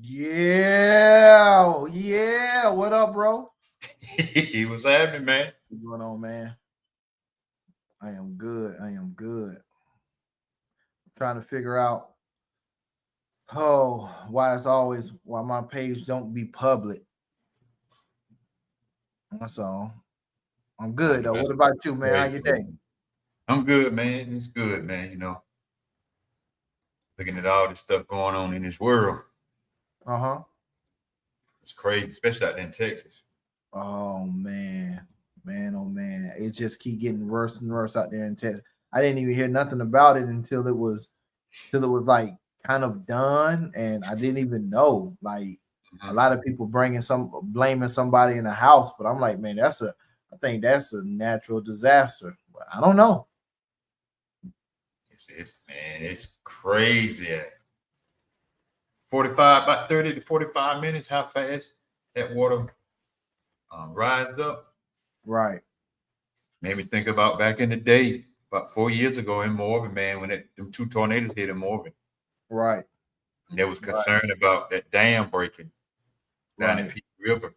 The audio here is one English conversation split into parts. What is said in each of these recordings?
Yeah, yeah. What up, bro? He was happening, man. What's going on, man? I am good. I am good. Trying to figure out why it's always why my page don't be public. That's all. I'm I good know though. What that's about you, man? How crazy. your day? I'm good, man. It's good, man. Looking at all this stuff going on in this world, Uh-huh. it's crazy, especially out there in Texas. Oh man. Man, oh man. It just keep getting worse and worse out there in Texas. I didn't even hear nothing about it until it was like kind of done, and I didn't even know. Like a Mhm. lot of people blaming somebody in the house, but I'm like, man, I think that's a natural disaster. But I don't know. It's crazy. 45, about 30 to 45 minutes, how fast that water rised up. Right, Made me think about back in the day, about 4 years ago in Morven, man, when them two tornadoes hit in Morven. right, And there was right, concern about that dam breaking down the right. Peak River.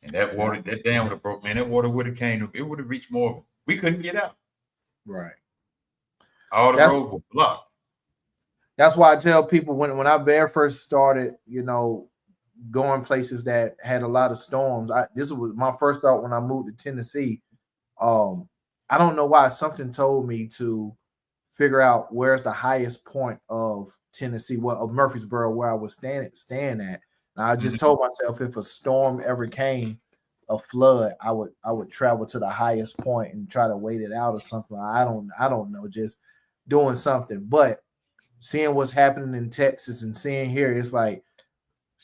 And that Yeah, water, that dam would have broke, man. That water would have came, it would have reached Morven. We couldn't get out. right. All the That's roads were blocked. that's why I tell people when I very first started, going places that had a lot of storms. This was my first thought when I moved to Tennessee. Um, I don't know why something told me to figure out where's the highest point of Tennessee, of Murfreesboro, where I was staying at. And I just Mhm. told myself if a storm ever came, a flood, I would travel to the highest point and try to wait it out or something. I don't know, just doing something. But seeing what's happening in Texas and seeing here, it's like,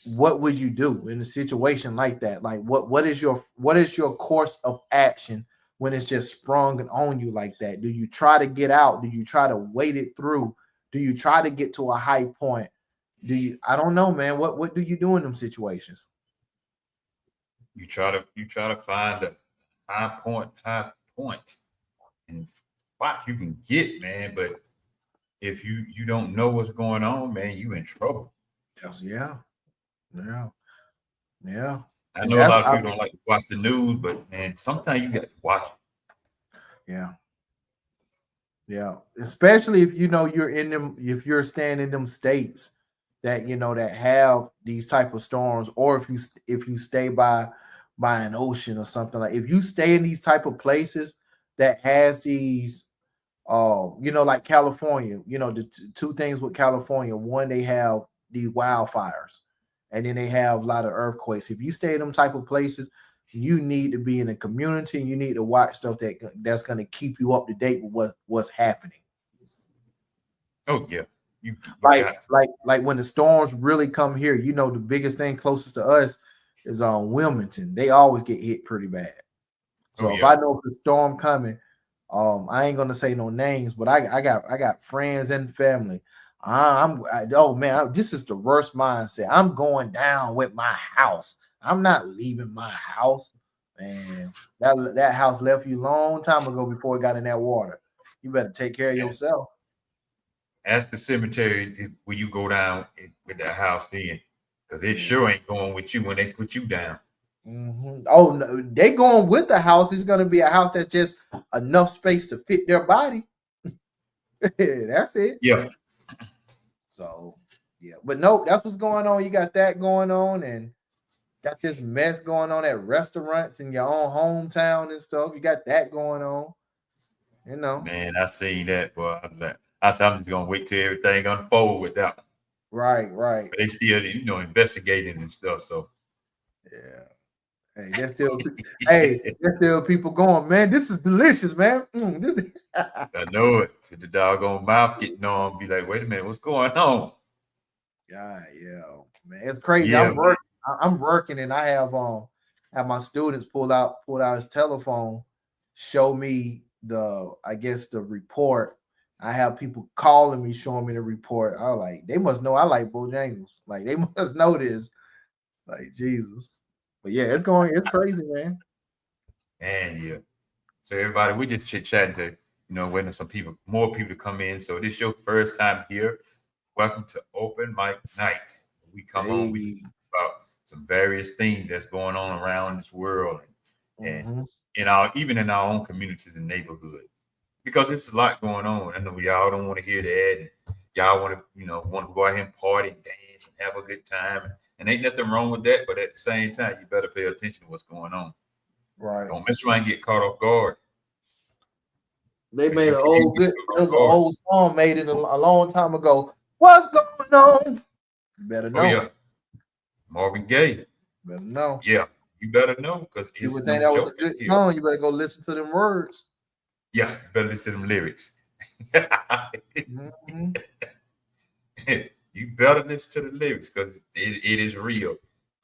what would you do in a situation like that? Like what is your course of action when it's just sprung on you like that? Do you try to get out? Do you try to wait it through? Do you try to get to a high point? I don't know, man. What do you do in them situations? You try to find a high point and spot you can get, man. But if you don't know what's going on, man, you in trouble. Yeah, yeah, yeah. I And know a that's lot of people don't like to watch the news, but man, sometimes you got to watch it. yeah, yeah. Especially if you're in them, if you're staying in them states that have these type of storms, or if you stay by an ocean or something. Like if you stay in these type of places that has these like California, the two things with California: one, they have these wildfires, and then they have a lot of earthquakes. If you stay in them type of places, you need to be in a community, and you need to watch stuff that's going to keep you up to date with what's happening. Oh yeah, you like got to. like when the storms really come here, the biggest thing closest to us is on Wilmington. They always get hit pretty bad. Oh So if yeah, I know if a storm coming, I ain't gonna say no names, but I got friends and family. Oh man, this is the worst mindset. I'm going down with my house. I'm not leaving my house. Man, that house left you a long time ago before it got in that water. You better take care of man. yourself. Ask the cemetery where you go down with that house then, because it Yeah. sure ain't going with you when they put you down. Oh no, they going with the house. It's gonna be a house that's just enough space to fit their body. That's it. Yeah, So yeah, but nope, that's what's going on. You got that going on, and got this mess going on at restaurants in your own hometown and stuff. You got that going on, you know. man, I seen that, boy. I said I'm just gonna wait till everything unfold with that one. Right, right. But they still, investigating and stuff. So Yeah. Hey, there's still people going, man. This is delicious, man. This is I know it. So the doggone mouth getting on, be like, wait a minute, what's going on? yeah, yeah, man. It's crazy. Yeah, I'm man. working. I'm working, and I have my students pull out his telephone, show me I guess the report. I have people calling me, showing me the report. I like they must know I like Bojangles. Like they must know this. Like Jesus. But yeah, it's crazy, man. And yeah. So everybody, we just chit chatting to, waiting on more people to come in. So this your first time here. Welcome to Open Mic Night. we come on, we talk about some various things that's going on around this world and even in our own communities and neighborhood, because it's a lot going on. I know y'all don't want to hear that. And y'all want to go out here and party and dance and have a good time. And ain't nothing wrong with that. But at the same time, you better pay attention to what's going on. Right. Don't mess around and get caught off guard. They made an old song made it a long time ago. What's going on? You better know. Oh, yeah. Marvin Gaye. Better know. Yeah, you better know, because you would think that was a good song. You better go listen to them words. Yeah, you better listen to them lyrics. You better listen to the lyrics, because it is real.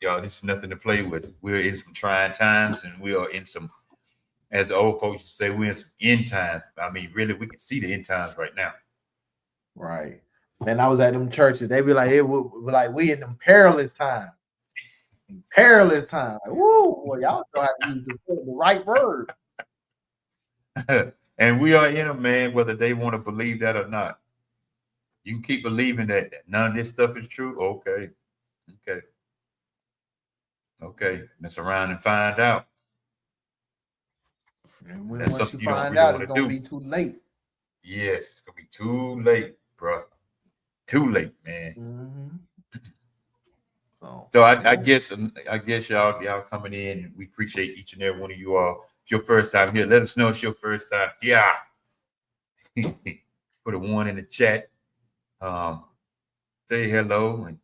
Y'all, this is nothing to play with. We're in some trying times, and we are in some, as the old folks say, we're in some end times. I mean, really, we can see the end times right now. Right. And I was at them churches. They be like, we in them perilous times. Perilous time. Like, woo, well, y'all know how to use the right word. And we are in them, man, whether they want to believe that or not. You can keep believing that none of this stuff is true. Okay. Mess around and find out. And once you find out, it's gonna be too late. Yes, it's gonna be too late, bro. Too late, man. So I guess y'all coming in. We appreciate each and every one of you all. It's your first time here. Let us know it's your first time. Yeah. Put a 1 in the chat. Say hello and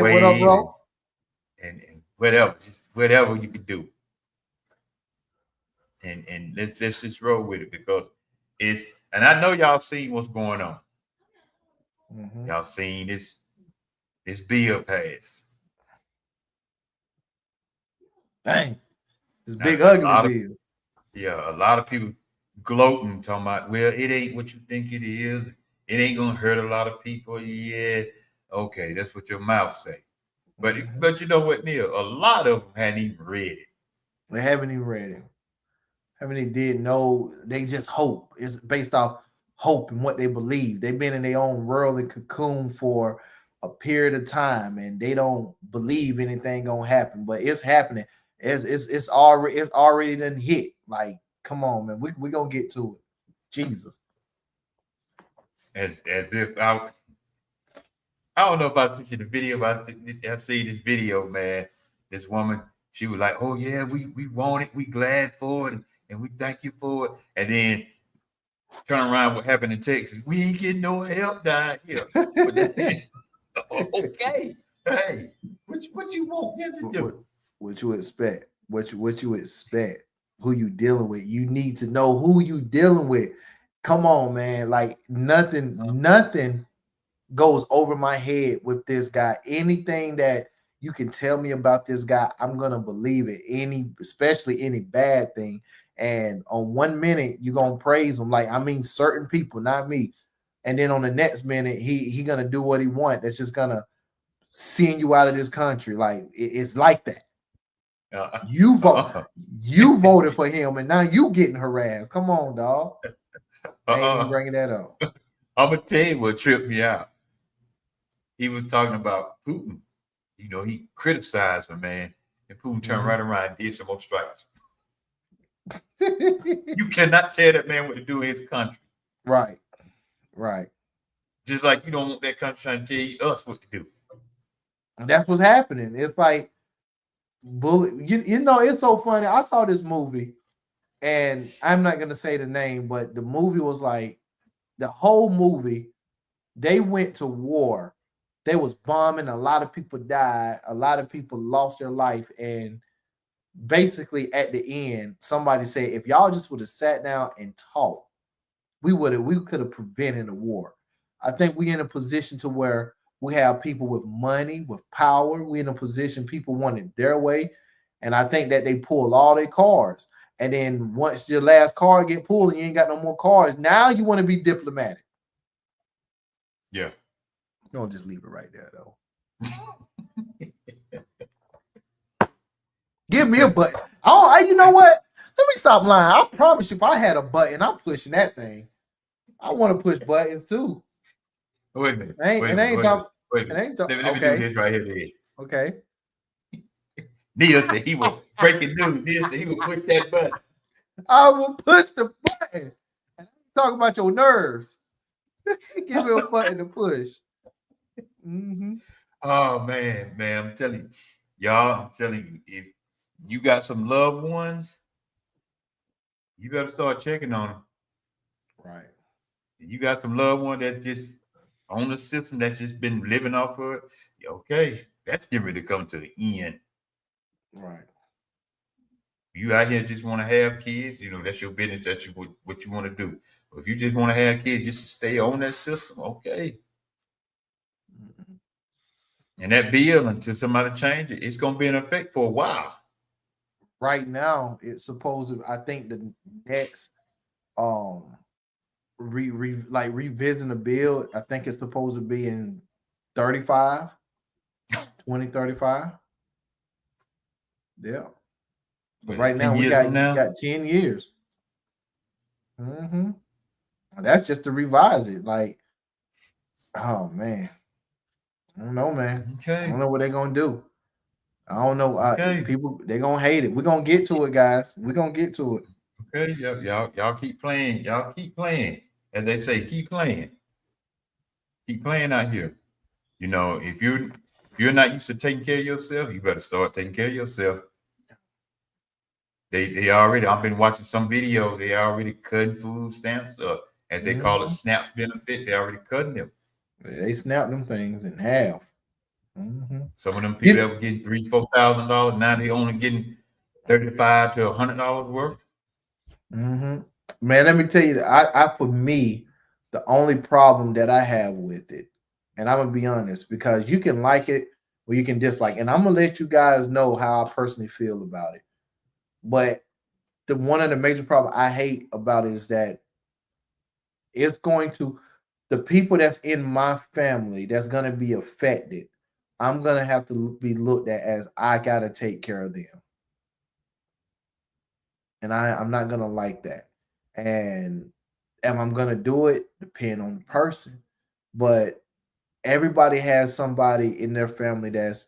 what up, bro? And whatever, just whatever you can do. And let's just roll with it, because and I know y'all seen what's going on. Y'all seen this bill pass. Dang, this big ugly bill. Yeah, a lot of people gloating, talking about, well, it ain't what you think it is. It ain't gonna hurt a lot of people. Yeah, okay, that's what your mouth say. But you know what, Neil? A lot of them hadn't even read it. They haven't even read it. They did know. They just hope. It's based off hope and what they believe. They've been in their own world and cocoon for a period of time, and they don't believe anything gonna happen. But it's happening. It's already done hit. Like, come on, man. We gonna get to it. Jesus. As if I don't know if I sent you the video, but I see this video, man. This woman, she was like, "Oh yeah, we want it, we glad for it, and we thank you for it." And then turn around, what happened in Texas? We ain't getting no help down here. But then, okay, hey, what you want them to do? What you expect? What you expect? Who you dealing with? You need to know who you dealing with. Come on, man. Like nothing goes over my head with this guy. Anything that you can tell me about this guy, I'm gonna believe it. Especially any bad thing. And on 1 minute, you're gonna praise him. Like, I mean, certain people, not me. And then on the next minute, he gonna do what he wants. That's just gonna send you out of this country. Like, it's like that. You voted for him, and now you getting harassed. Come on, dog. I ain't even bringing that up. I'm gonna tell you what tripped me out. He was talking about Putin. You know, he criticized him, man, and Putin turned right around and did some more strikes. You cannot tell that man what to do in his country. Right. Just like you don't want that country trying to tell us what to do. And that's what's happening. It's like bully. You know, it's so funny. I saw this movie, and I'm not gonna say the name, but the movie was like the whole movie. They went to war. They was bombing. A lot of people died. A lot of people lost their life. And basically at the end, somebody said, if y'all just would have sat down and talked, we could have prevented a war. I think we're in a position to where we have people with money, with power. We're in a position people want it their way. And I think that they pull all their cards. And then once your last card get pulled and you ain't got no more cards, now you want to be diplomatic. Yeah. Don't just leave it right there, though. Give me a button. You know what? Let me stop lying. I promise you, if I had a button, I'm pushing that thing. I want to push buttons too. Wait a minute. I ain't talking. Wait a It minute. ain't Let me do okay. this right here. Then. Okay. Neil said he will breaking news. Neil said he will push that button. I will push the button. And talk about your nerves. Give me a button to push. Mm-hmm. Oh man, I'm telling you, y'all. I'm telling you, if you got some loved ones, you better start checking on them. Right. You got some loved one that's just on the system that's just been living off of it. Okay, that's getting ready to come to the end. Right. You out here just want to have kids, that's your business. That's what you want to do. But if you just want to have kids just to stay on that system, okay. Mm-hmm. And that bill, until somebody change it, it's gonna be in effect for a while. Right now, it's supposed to. I think the next revisiting the bill, I think it's supposed to be in 2035. Yeah. So right 10 now we years got from now, 10 years. Mm-hmm. That's just to revise it. Like, oh man. I don't know, man. I okay, don't know what they're gonna do. I don't know. okay, People they're gonna hate it. We're gonna get to it, guys. We're gonna get to it. okay. Y'all keep playing. Y'all keep playing. As they say, keep playing. Keep playing out here. If you're not used to taking care of yourself, you better start taking care of yourself. They already. I've been watching some videos. They already cutting food stamps, as they call it, Mhm. snaps benefit. They already cutting them. They snap them things in half. Mm-hmm. Some of them people You, that were getting $3,000-$4,000, now they only getting $35 to $100 worth. mm-hmm. Man, let me tell you, I for me, the only problem that I have with it, and I'm gonna be honest, because you can like it or you can dislike, and I'm gonna let you guys know how I personally feel about it. But the one of the major problems I hate about it is that it's going to the people that's in my family that's going to be affected. I'm going to have to be looked at as I got to take care of them, and I'm not going to like that. And am I'm going to do it? Depend on the person, but everybody has somebody in their family that's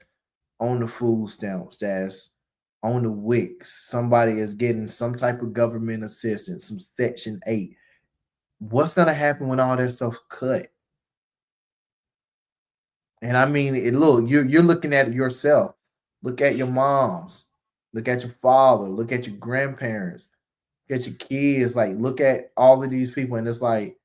on the food stamps, that's on the WICs. Somebody is getting some type of government assistance, some Section 8. What's going to happen when all that stuff cut? And I mean, look, you're looking at it yourself. Look at your moms. Look at your father. Look at your grandparents. Look at your kids. Like, look at all of these people, and it's like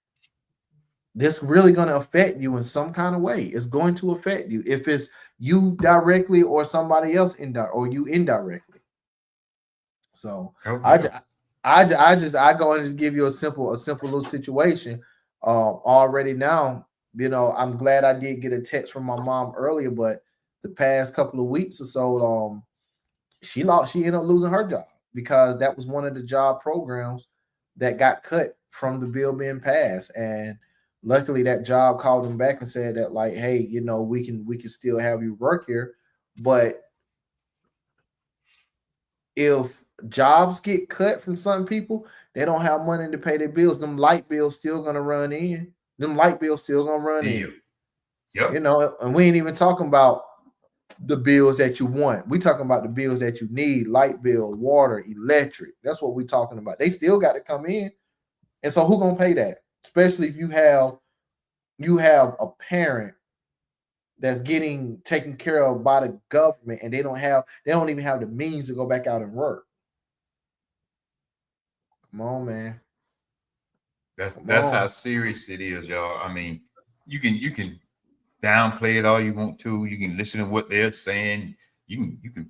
this really going to affect you in some kind of way. It's going to affect you if it's you directly or somebody else or you indirectly. So Oh, I, yeah. I go and just give you a simple little situation. Already now, I'm glad I did get a text from my mom earlier, but the past couple of weeks or so, she ended up losing her job because that was one of the job programs that got cut from the bill being passed. And luckily that job called them back and said that, like, hey, we can still have you work here, but if jobs get cut from some people, they don't have money to pay their bills. Them light bills still gonna run in. Them light bills still gonna run Still. in. Yep. And we ain't even talking about the bills that you want. We talking about the bills that you need: light bill, water, electric. That's what we talking about. They still got to come in. And so who gonna pay that? Especially if you have a parent that's getting taken care of by the government and they don't even have the means to go back out and work. Come on, man. Come That's how on. serious it is, y'all. I mean, you can downplay it all you want to. You can listen to what they're saying. You can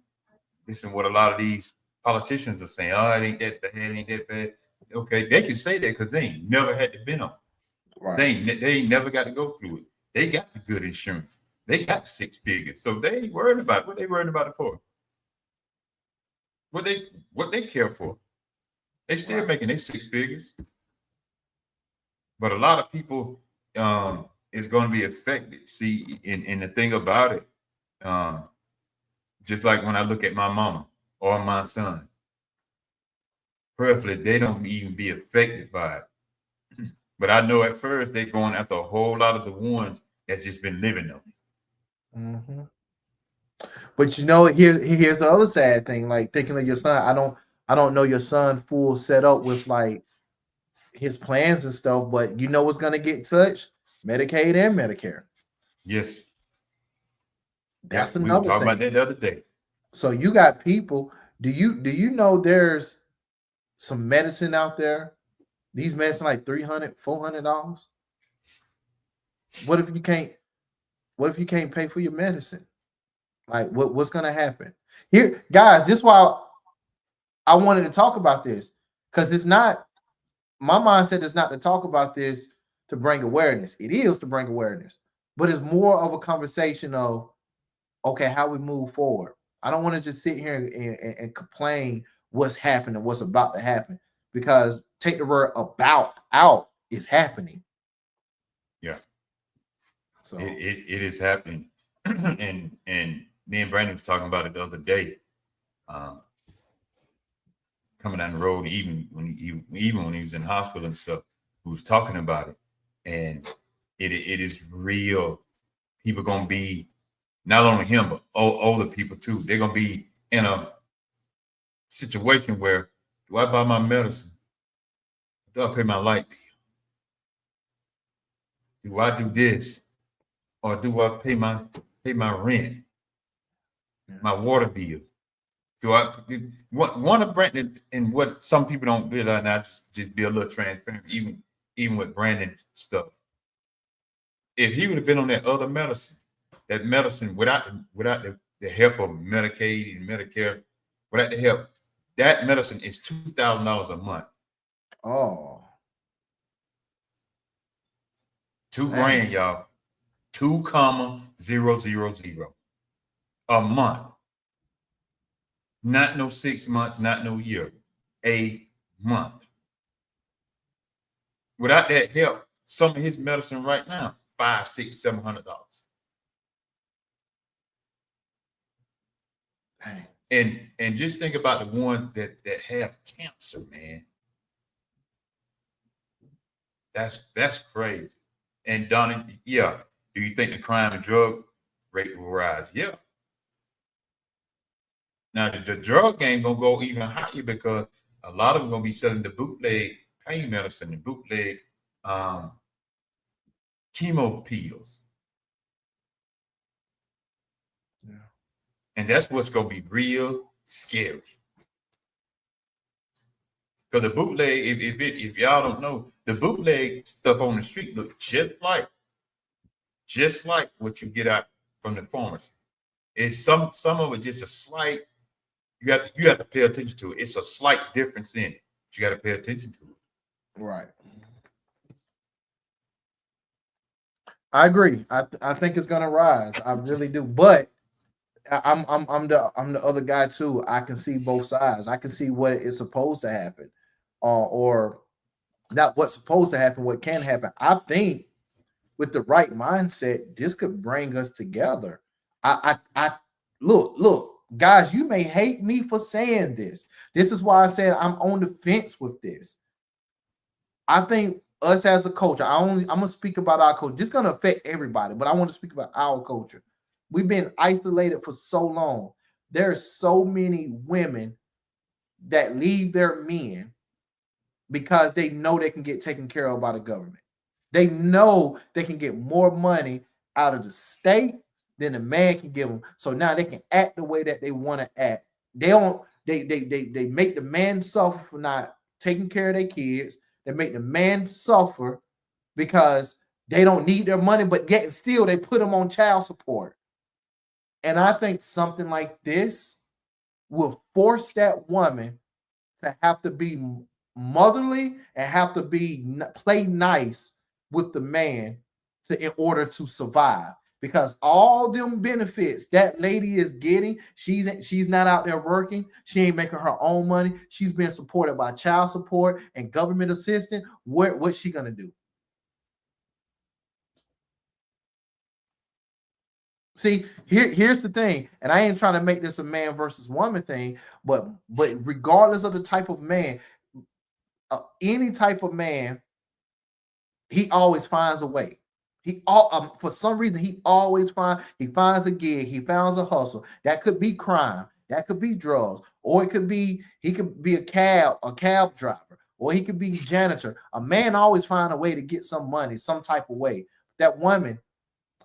listen to what a lot of these politicians are saying. Oh, it ain't that bad, it ain't that bad. Okay, they can say that because they ain't never had to been on. Right. They ain't never got to go through it. They got the good insurance. They got 6 figures. So they ain't worried about it. What they worried about it for? What they care for? They still Right. making their 6 figures. But a lot of people is going to be affected. See, and the thing about it, um, just like when I look at my mama or my son, prayerfully they don't even be affected by it. But I know at first they're going after a whole lot of the ones that's just been living on it. Mm-hmm. But you know, here's the other sad thing. Like thinking of your son, I don't know your son full set up with like his plans and stuff. But you know what's gonna get touched? Medicaid and Medicare. Yes. That's Yep. We were another talking about thing. that the other day. So you got people. Do you know there's some medicine out there? These medicine like $300, $400. What if you can't? What if you can't pay for your medicine? Like what's gonna happen? Here, guys, this is why I wanted to talk about this. Because it's not my mindset is not to talk about this to bring awareness. It is to bring awareness, but it's more of a conversation of okay, how we move forward. I don't want to just sit here and complain what's happening, what's about to happen, because take the word about out is happening. Yeah. So It is happening. and me and Brandon was talking about it the other day. Um, coming down the road, even when he was in hospital and stuff, we was talking about it. And it is real. People gonna be not only him, but older people too. They're gonna be in a situation where do I buy my medicine? Do I pay my light bill? Do I do this? Or do I pay my rent, my water bill? Do I one of Brandon and what some people don't realize, and I just be a little transparent, even with Brandon stuff. If he would have been on that other medicine, that medicine without the help of Medicaid and Medicare, without the help, that medicine is $2,000 a month. oh, 2 dang. grand, y'all. 2,000 a month. Not no 6 months, not no year. A month. Without that help, some of his medicine right now, $500, $600, $700. Dang. And just think about the one that have cancer, man. That's crazy. And Donnie, yeah. Do you think the crime and drug rate will rise? Yeah. Now the drug game gonna go even higher because a lot of them gonna be selling the bootleg pain medicine, the bootleg chemo pills. Yeah. And that's what's gonna be real scary. Because the bootleg, if y'all don't know, the bootleg stuff on the street look just like what you get out from the pharmacy. It's some of it just a slight. You have to pay attention to it. It's a slight difference in it. But you got to pay attention to it. Right. I agree. I think it's gonna rise. I really do. But I'm the other guy too. I can see both sides. I can see what is supposed to happen, or not what's supposed to happen. What can happen. I think with the right mindset, this could bring us together. I look, guys. You may hate me for saying this. This is why I said I'm on the fence with this. I think us as a culture, I'm gonna speak about our culture. This is gonna affect everybody, but I want to speak about our culture. We've been isolated for so long. There's so many women that leave their men because they know they can get taken care of by the government. They know they can get more money out of the state than the man can give them. So now they can act the way that they want to act. They don't. They make the man suffer for not taking care of their kids. They make the man suffer because they don't need their money, but yet still they put them on child support. And I think something like this will force that woman to have to be motherly and have to be play nice with the man in order to survive. Because all them benefits that lady is getting, she's not out there working. She ain't making her own money. She's being supported by child support and government assistance. What's she gonna do? See, here's the thing, and I ain't trying to make this a man versus woman thing, but regardless of the type of man, any type of man, he always finds a way. He all for some reason he always finds a gig, he finds a hustle. That could be crime, that could be drugs, or it could be he could be a cab driver, or he could be janitor. A man always find a way to get some money, some type of way. That woman,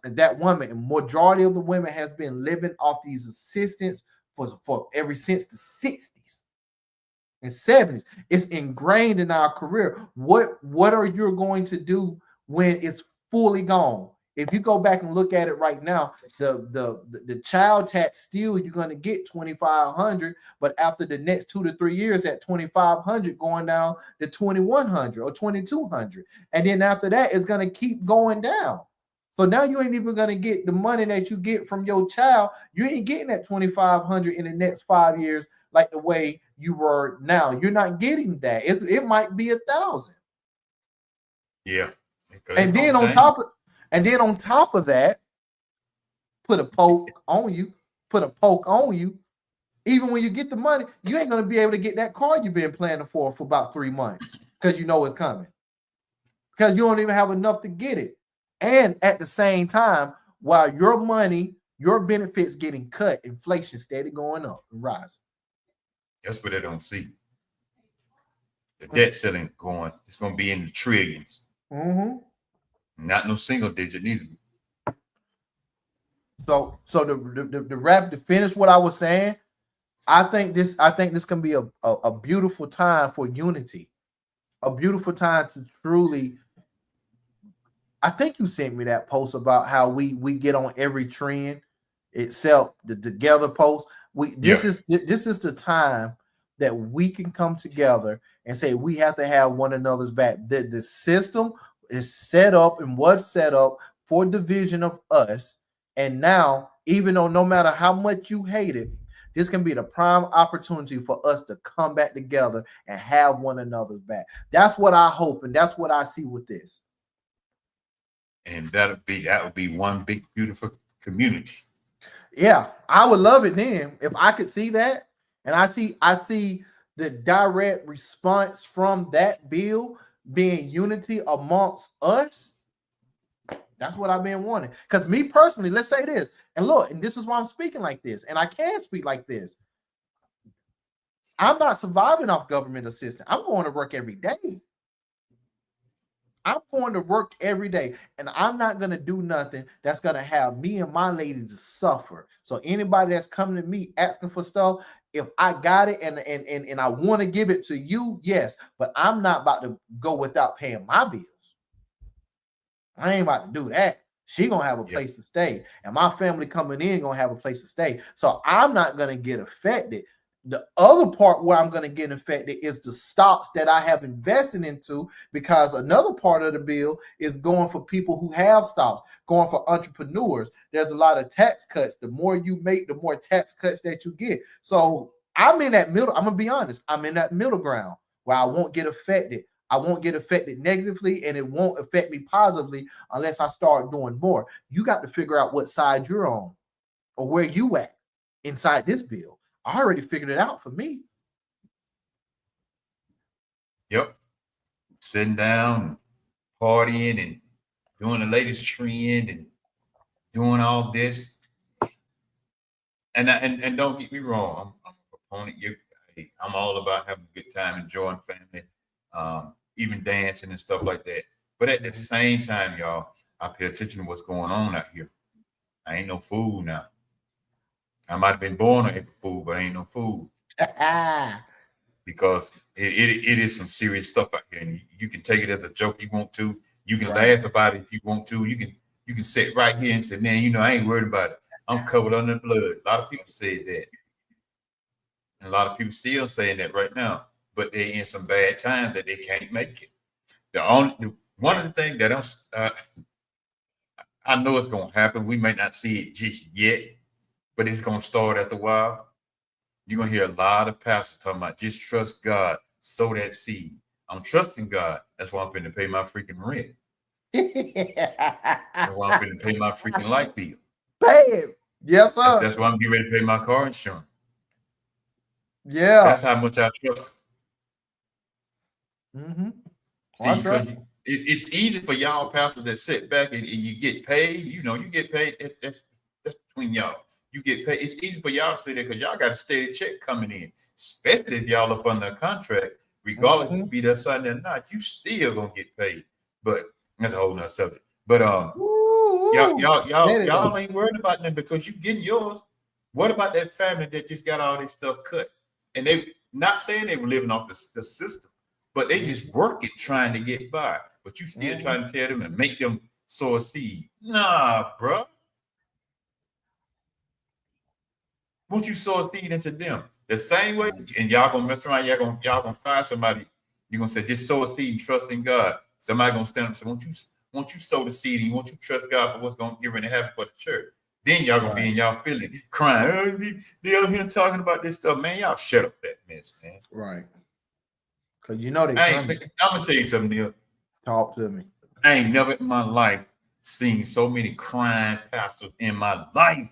and majority of the women has been living off these assistants for ever since the 60s and 70s. It's ingrained in our career. What are you going to do when it's fully gone? If you go back and look at it right now, the child tax still you're going to get $2,500, but after the next 2 to 3 years, that $2,500 going down to $2,100 or $2,200, and then after that, it's going to keep going down. So now you ain't even going to get the money that you get from your child. You ain't getting that $2,500 in the next 5 years like the way you were now. You're not getting that. It might be $1,000. Yeah. And then on top of that, put a poke on you. Even when you get the money, you ain't going to be able to get that car you've been planning for about 3 months because you know it's coming. Because you don't even have enough to get it. And at the same time, while your money, your benefits getting cut, inflation steady going up and rising. That's what they don't see. The debt ceiling it's going to be in the trillions. Mm-hmm. Not no single digit neither. So the wrap to finish what I was saying, I think this can be a beautiful time for unity, a beautiful time to truly. I think you sent me that post about how we get on every trend itself, the together post. This is the time that we can come together and say we have to have one another's back. The system is set up and was set up for division of us. And now, even though no matter how much you hate it, this can be the prime opportunity for us to come back together and have one another's back. That's what I hope, and that's what I see with this. And that would be one big beautiful community. Yeah, I would love it then if I could see that, and I see the direct response from that bill being unity amongst us. That's what I've been wanting. Because me personally, let's say this, and look, and this is why I'm speaking like this, and I can speak like this. I'm not surviving off government assistance. I'm going to work every day. I'm going to work every day, and I'm not going to do nothing that's going to have me and my lady to suffer. So anybody that's coming to me asking for stuff, if I got it and I want to give it to you, yes, but I'm not about to go without paying my bills. I ain't about to do that. She going to have a place to stay, and my family coming in going to have a place to stay. So I'm not going to get affected. The other part where I'm going to get affected is the stocks that I have invested into, because another part of the bill is going for people who have stocks, going for entrepreneurs. There's a lot of tax cuts. The more you make, the more tax cuts that you get. So I'm in that middle. I'm going to be honest. I'm in that middle ground where I won't get affected. I won't get affected negatively, and it won't affect me positively unless I start doing more. You got to figure out what side you're on or where you at inside this bill. I already figured it out for me. Yep. Sitting down, partying, and doing the latest trend and doing all this. And don't get me wrong, I'm a proponent. I'm all about having a good time, enjoying family, even dancing and stuff like that. But at the same time, y'all, I pay attention to what's going on out here. I ain't no fool now. I might have been born on April Fool, but I ain't no fool. Because it is some serious stuff out here, and you can take it as a joke you want to. You can laugh about it if you want to. You can sit right here and say, man, you know, I ain't worried about it. I'm covered under blood. A lot of people said that. And a lot of people still saying that right now, but they're in some bad times that they can't make it. One of the things that I know it's going to happen. We might not see it just yet, but it's going to start after a while. You're going to hear a lot of pastors talking about just trust God, sow that seed. I'm trusting God. That's why I'm finna pay my freaking rent. That's why I'm finna pay my freaking light bill. Pay it. Yes, sir. That's why I'm getting ready to pay my car insurance. Yeah. That's how much I trust him. Mm-hmm. See, it's easy for y'all pastors that sit back and you get paid. You know, you get paid. That's between y'all. You get paid. It's easy for y'all to say that because y'all got a steady check coming in, especially if y'all up under a contract. Regardless if you be there Sunday or not, you still gonna get paid. But that's a whole nother subject. But y'all ain't worried about them because you getting yours. What about that family that just got all this stuff cut? And they not saying they were living off the system, but they just working trying to get by. But you still trying to tell them and make them sow a seed. Nah, bro. Won't you sow a seed into them? The same way, and y'all gonna mess around, y'all gonna find somebody, you're gonna say, just sow a seed and trust in God. Somebody gonna stand up and say, won't you sow the seed and won't you trust God for what's gonna get ready to happen for the church? Then y'all gonna be in y'all feeling crying. Oh, they out here talking about this stuff, man. Y'all shut up that mess, man. Right. Cause you know I'm gonna tell you something, Neil. Talk to me. I ain't never in my life seen so many crying pastors in my life.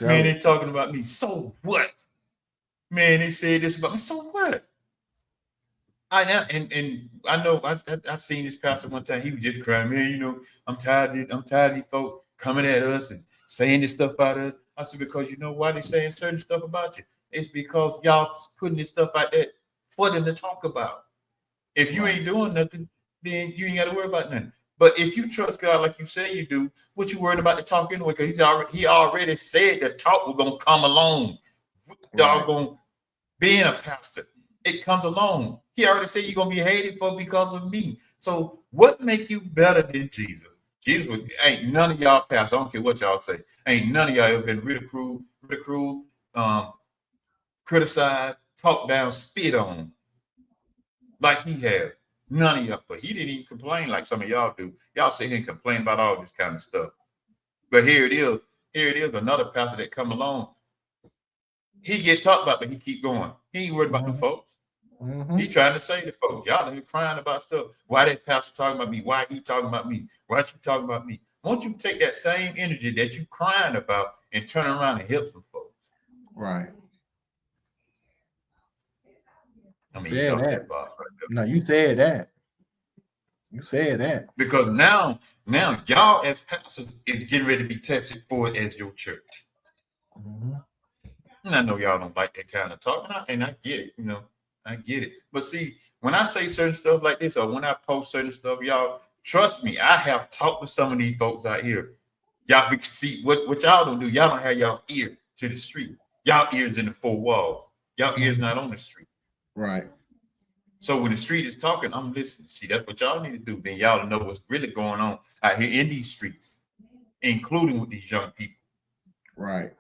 Man, they talking about me. So what? Man, they said this about me. So what? I know I seen this pastor one time. He was just crying, man. You know, I'm tired of these folks coming at us and saying this stuff about us. I said, because you know why they saying certain stuff about you? It's because y'all putting this stuff out there for them to talk about. If you ain't doing nothing, then you ain't got to worry about nothing. But if you trust God like you say you do, what you worried about the talk anyway? Because he already said the talk was gonna come along. Doggone being a pastor, it comes along. He already said you're gonna be hated for because of me. So what make you better than Jesus? Jesus ain't none of y'all pastors. I don't care what y'all say. Ain't none of y'all ever been ridiculed, criticized, talked down, spit on like he had. None of y'all, but he didn't even complain like some of y'all do. Y'all sit here and complain about all this kind of stuff. But here it is. Here it is. Another pastor that come along. He get talked about, but he keep going. He ain't worried about the folks. He trying to say to folks, y'all ain't crying about stuff. Why that pastor talking about me? Why he talking about me? Why she talking about me? Won't you take that same energy that you crying about and turn around and help some folks? Right. I mean, you that. No, you said that. You said that. Because now y'all as pastors is getting ready to be tested for it as your church. And I know y'all don't like that kind of talk, and I get it, you know, I get it. But see, when I say certain stuff like this, or when I post certain stuff, y'all trust me, I have talked with some of these folks out here. Y'all see what y'all don't do. Y'all don't have y'all ear to the street. Y'all ears in the four walls. Y'all ears not on the street. Right. So when the street is talking, I'm listening. See, that's what y'all need to do. Then y'all know what's really going on out here in these streets, including with these young people. Right.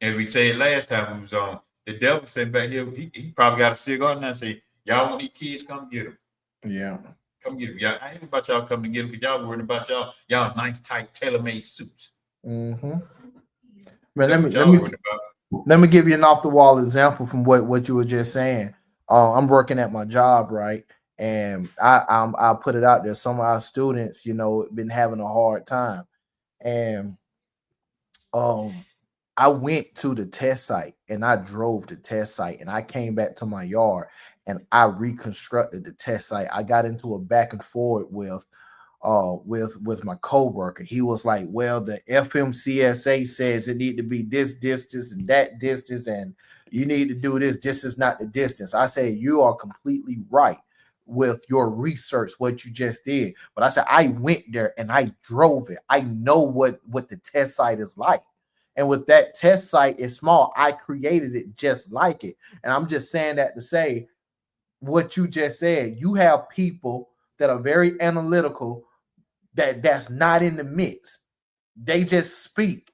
As we said last time we was on, the devil said back here, he probably got a cigar now and say, y'all want these kids, come get them. Yeah. Come get them. Y'all, I ain't about y'all coming to get them because y'all worried about y'all nice, tight, tailor-made suits. But let me give you an off-the-wall example from what you were just saying. I'm working at my job, right? And I put it out there. Some of our students, you know, been having a hard time. And I went to the test site and I drove the test site and I came back to my yard and I reconstructed the test site. I got into a back and forth with my coworker. He was like, well, the FMCSA says it need to be this distance and that distance, and you need to do this. This is not the distance. I say you are completely right with your research, what you just did. But I said, I went there and I drove it. I know what the test site is like. And with that test site is small, I created it just like it. And I'm just saying that to say what you just said. You have people that are very analytical that's not in the mix. They just speak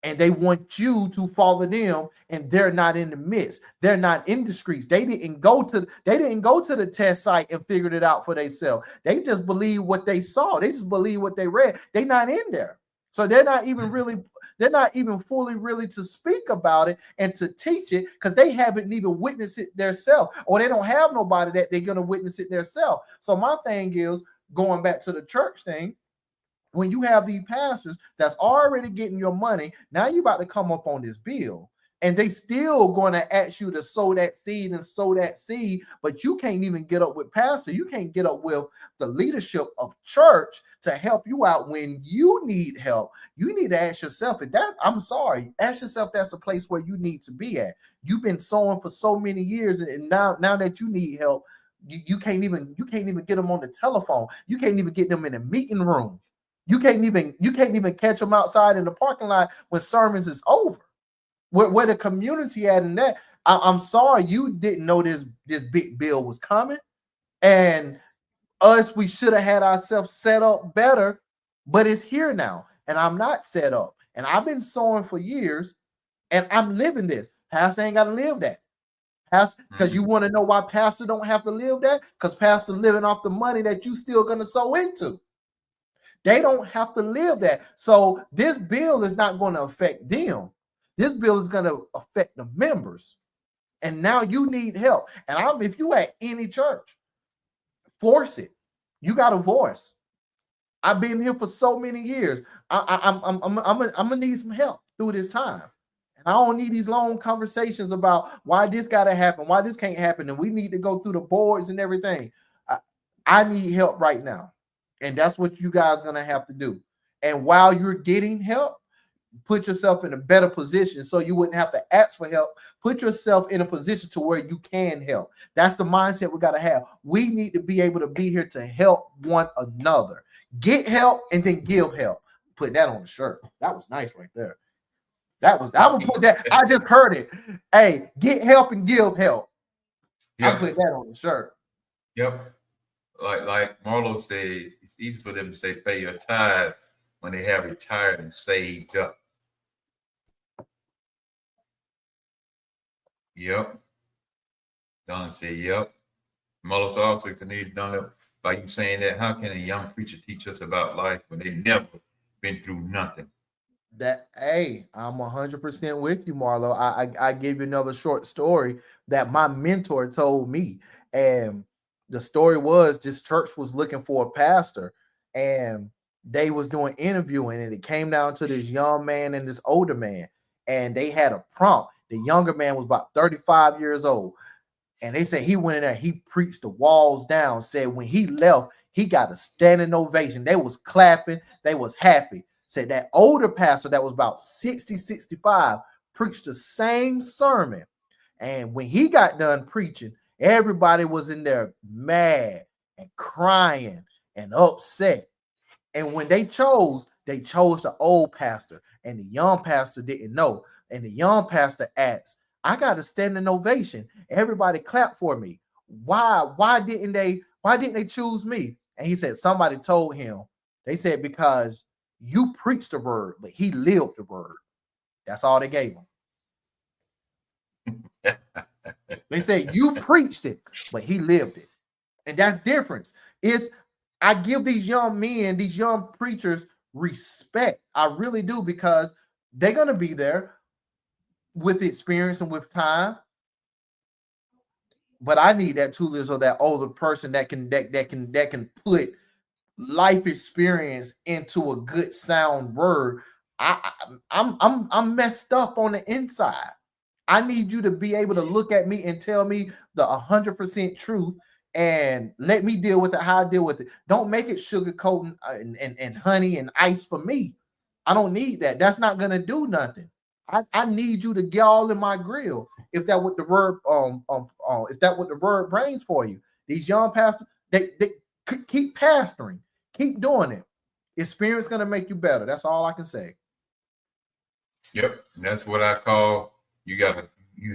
and they want you to follow them, and they're not in the midst. They're not in the streets. They didn't go to the test site and figured it out for themselves. They just believe what they saw. They just believe what they read. They're not in there. So they're not even fully really to speak about it and to teach it because they haven't even witnessed it themselves, or they don't have nobody that they're going to witness it themselves. So my thing is, going back to the church thing, when you have these pastors that's already getting your money, now you about to come up on this bill and they still going to ask you to sow that seed, but you can't even get up with pastor. You can't get up with the leadership of church to help you out when you need help. You need to ask yourself, ask yourself that's a place where you need to be at. You've been sowing for so many years, and now that you need help, you can't even get them on the telephone. You can't even get them in a meeting room. You can't even catch them outside in the parking lot when sermons is over. Where the community at in that? I'm sorry you didn't know this big bill was coming, and we should have had ourselves set up better, but it's here now, and I'm not set up, and I've been sowing for years, and I'm living this. Pastor ain't got to live that. Because you want to know why pastor don't have to live that? Because pastor living off the money that you still going to sow into. They don't have to live that. So this bill is not going to affect them. This bill is going to affect the members. And now you need help. And if you at any church, force it. You got a voice. I've been here for so many years. I'm gonna need some help through this time. And I don't need these long conversations about why this got to happen, why this can't happen, and we need to go through the boards and everything. I need help right now. And that's what you guys are going to have to do. And while you're getting help, put yourself in a better position so you wouldn't have to ask for help. Put yourself in a position to where you can help. That's the mindset we got to have. We need to be able to be here to help one another. Get help and then give help. Put that on the shirt. That was nice right there. I would put that. I just heard it. Hey, get help and give help. Yep. I put that on the shirt. Yep. Like Marlo says, it's easy for them to say pay your tithe when they have retired and saved up. Yep. Donna said, yep. Marlo also needs Donna by you saying that. How can a young preacher teach us about life when they never been through nothing? I'm 100% with you, Marlo. I gave you another short story that my mentor told me, and the story was this church was looking for a pastor, and they was doing interviewing, and it came down to this young man and this older man, and they had a prompt. The younger man was about 35 years old, and they said he went in there, he preached the walls down, said when he left, he got a standing ovation. They was clapping, they was happy. Said that older pastor that was about 60, 65 preached the same sermon. And when he got done preaching, everybody was in there mad and crying and upset. And when they chose the old pastor, and the young pastor didn't know. And the young pastor asked, I got a standing ovation. Everybody clapped for me. Why didn't they choose me? And he said, somebody told him. They said, because you preached the word, but he lived the word. That's all they gave him. They said you preached it, but he lived it. And that's difference. I give these young men, these young preachers respect. I really do, because they're going to be there with experience and with time. But I need that tutelage or that older person that can put life experience into a good sound word. I'm messed up on the inside. I need you to be able to look at me and tell me the 100% truth and let me deal with it how I deal with it. Don't make it sugarcoat and honey and ice for me. I don't need that. That's not gonna do nothing. I need you to get all in my grill. If that what the word if that what the word brings for you. These young pastors, they keep pastoring, keep doing it. Experience gonna make you better. That's all I can say. Yep, that's what I call you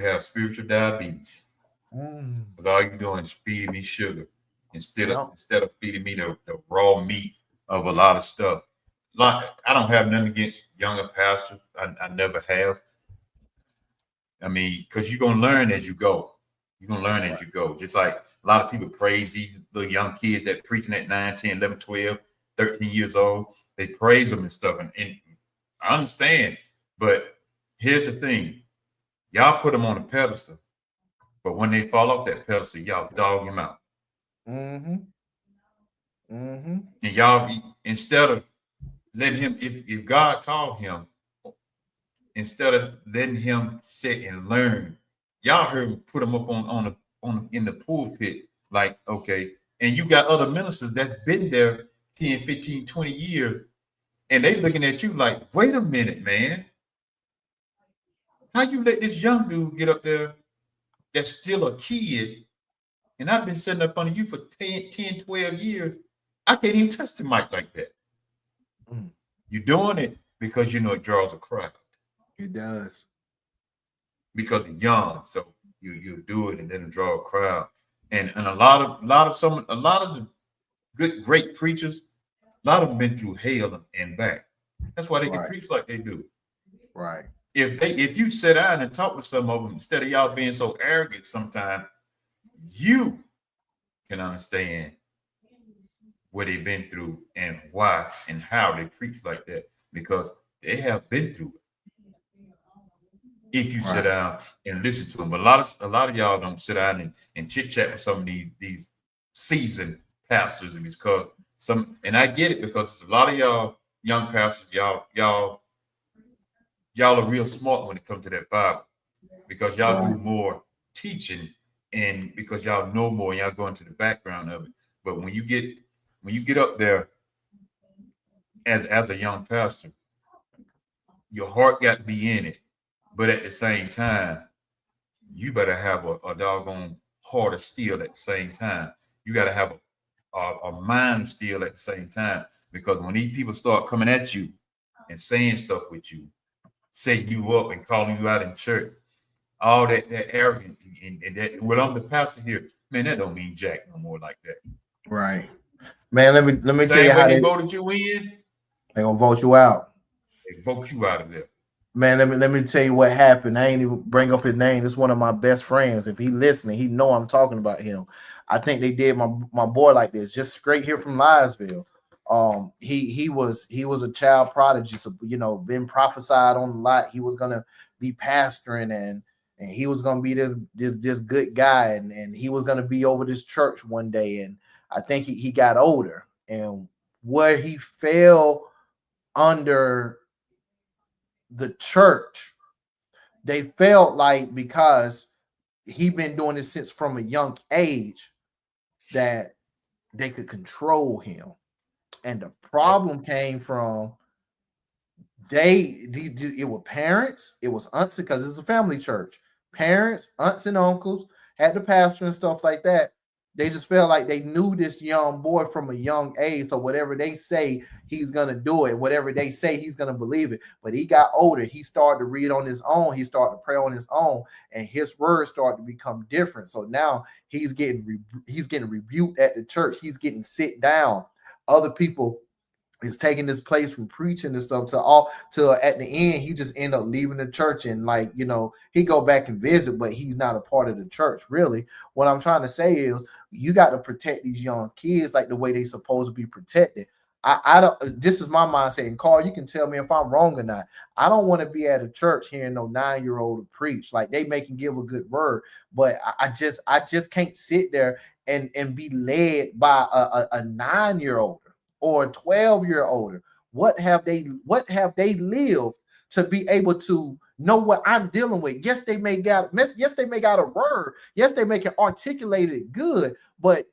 have spiritual diabetes. Because all you're doing is feeding me sugar instead of feeding me the raw meat of a lot of stuff. Like, I don't have nothing against younger pastors. I never have. I mean, because you're gonna learn as you go. You're gonna learn as you go. Just like a lot of people praise these little young kids that preaching at 9, 10, 11, 12, 13 years old. They praise them and stuff. And I understand, but here's the thing. Y'all put them on a pedestal, but when they fall off that pedestal, y'all dog them out. And y'all, instead of letting him, if God called him instead of letting him sit and learn. Y'all heard him put him up on in the pulpit, like, okay, and you got other ministers that's been there 10, 15, 20 years, and they looking at you like, wait a minute, man. How you let this young dude get up there that's still a kid, and I've been sitting up under you for 10, 12 years. I can't even touch the mic like that. Mm. You're doing it because you know it draws a crowd. It does. Because it's young, so you do it and then draw a crowd. And a lot of the good great preachers, a lot of them been through hell and back. That's why they can preach like they do. Right. If you sit down and talk to some of them, instead of y'all being so arrogant sometimes, you can understand what they've been through and why and how they preach like that, because they have been through it. If you sit down and listen to them. But a lot of y'all don't sit down and chit chat with some of these seasoned pastors, because and I get it, because a lot of y'all young pastors, y'all are real smart when it comes to that Bible, because y'all do more teaching, and because y'all know more, y'all go into the background of it. But when you get up there as a young pastor, your heart got to be in it. But at the same time, you better have a doggone heart of steel at the same time. You got to have a mind of steel at the same time, because when these people start coming at you and saying stuff with you, setting you up and calling you out in church, all that arrogant and that, well, I'm the pastor here, man, that don't mean jack no more like that. Right. Man, let me tell you how they voted you in. They gonna vote you out. They vote you out of there. Man, let me tell you what happened. I ain't even bring up his name. It's one of my best friends. If he listening, he know I'm talking about him. I think they did my boy like this, just straight here from Liesville. He was a child prodigy, so, been prophesied on a lot. He was gonna be pastoring and he was gonna be this good guy, and he was gonna be over this church one day. And I think he got older, and where he fell under the church, they felt like, because he been doing this since from a young age, that they could control him. And the problem came from it was parents, it was aunts, because it's a family church. Parents, aunts and uncles had the pastor and stuff like that. They just felt like they knew this young boy from a young age. So whatever they say, he's going to do it. Whatever they say, he's going to believe it. But he got older. He started to read on his own. He started to pray on his own. And his words started to become different. So now he's getting rebuked at the church. He's getting sit down. Other people is taking this place from preaching and stuff to at the end, he just end up leaving the church, and he go back and visit, but he's not a part of the church. Really, what I'm trying to say is, you got to protect these young kids like the way they supposed to be protected. I don't. This is my mindset, and Carl, you can tell me if I'm wrong or not. I don't want to be at a church hearing no 9-year-old preach. Like, they may can give a good word, but I just can't sit there and be led by a 9-year-old or a 12-year-old. What have they lived to be able to know what I'm dealing with? Yes, they may got a word. Yes, they may can articulate it good, but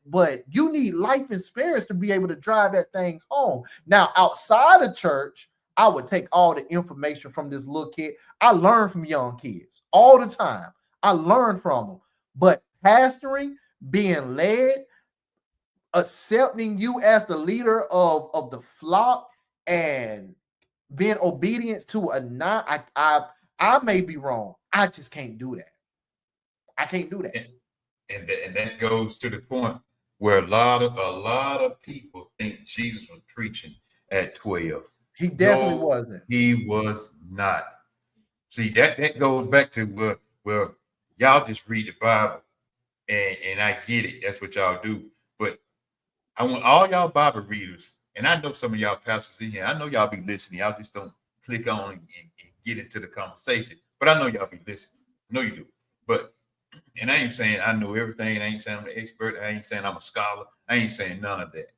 you need life experience to be able to drive that thing home. Now, outside of church, I would take all the information from this little kid. I learn from young kids all the time. I learn from them. But pastoring, being led, accepting you as the leader of the flock, and being obedient to I may be wrong. I just can't do that. I can't do that. And that goes to the point where a lot of people think Jesus was preaching at 12. He definitely wasn't. He was not. See, that goes back to where y'all just read the Bible, and I get it. That's what y'all do. But I want all y'all Bible readers, and I know some of y'all pastors in here, I know y'all be listening. Y'all just don't click on and get into the conversation. But I know y'all be listening. I know you do. But, and I ain't saying I know everything. I ain't saying I'm an expert. I ain't saying I'm a scholar. I ain't saying none of that.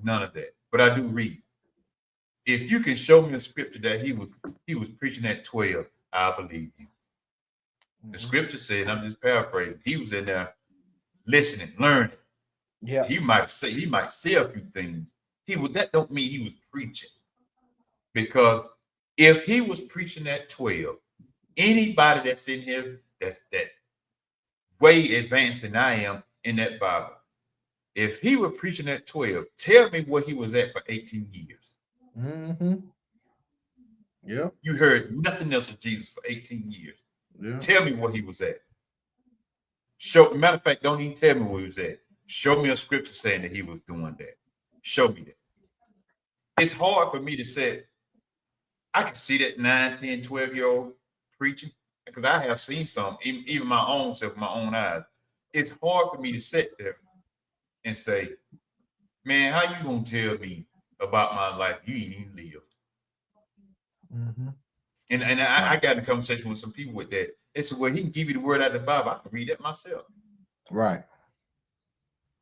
None of that. But I do read. If you can show me a scripture that he was preaching at 12, I believe you. The Mhm. scripture said, I'm just paraphrasing, he was in there listening, learning. Yeah. He might say a few things. That don't mean he was preaching. Because if he was preaching at 12, anybody that's in here that's that way advanced than I am in that Bible, if he were preaching at 12, tell me where he was at for 18 years. Mm-hmm. Yeah. You heard nothing else of Jesus for 18 years. Yeah. Tell me where he was at. Matter of fact, don't even tell me where he was at. Show me a scripture saying that he was doing that. Show me that. It's hard for me to say, I can see that 9, 10, 12-year-old preaching, because I have seen some, even my own self, my own eyes. It's hard for me to sit there and say, man, how you gonna tell me about my life you ain't even lived? Mm-hmm. And I got in a conversation with some people with that. They said, well, he can give you the word out of the Bible. I can read that myself. Right.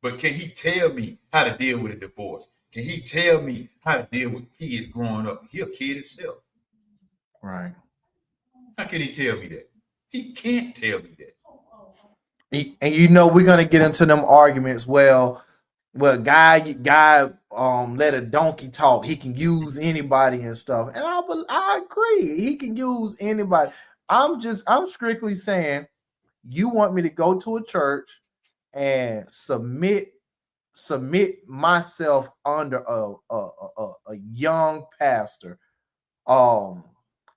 But can he tell me how to deal with a divorce? Can he tell me how to deal with kids growing up? He a kid himself. Right. How can he tell me that? He can't tell me that. And you know we're gonna get into them arguments. Well, guy let a donkey talk. He can use anybody and stuff. And I agree. He can use anybody. I'm strictly saying, you want me to go to a church and submit myself under a young pastor,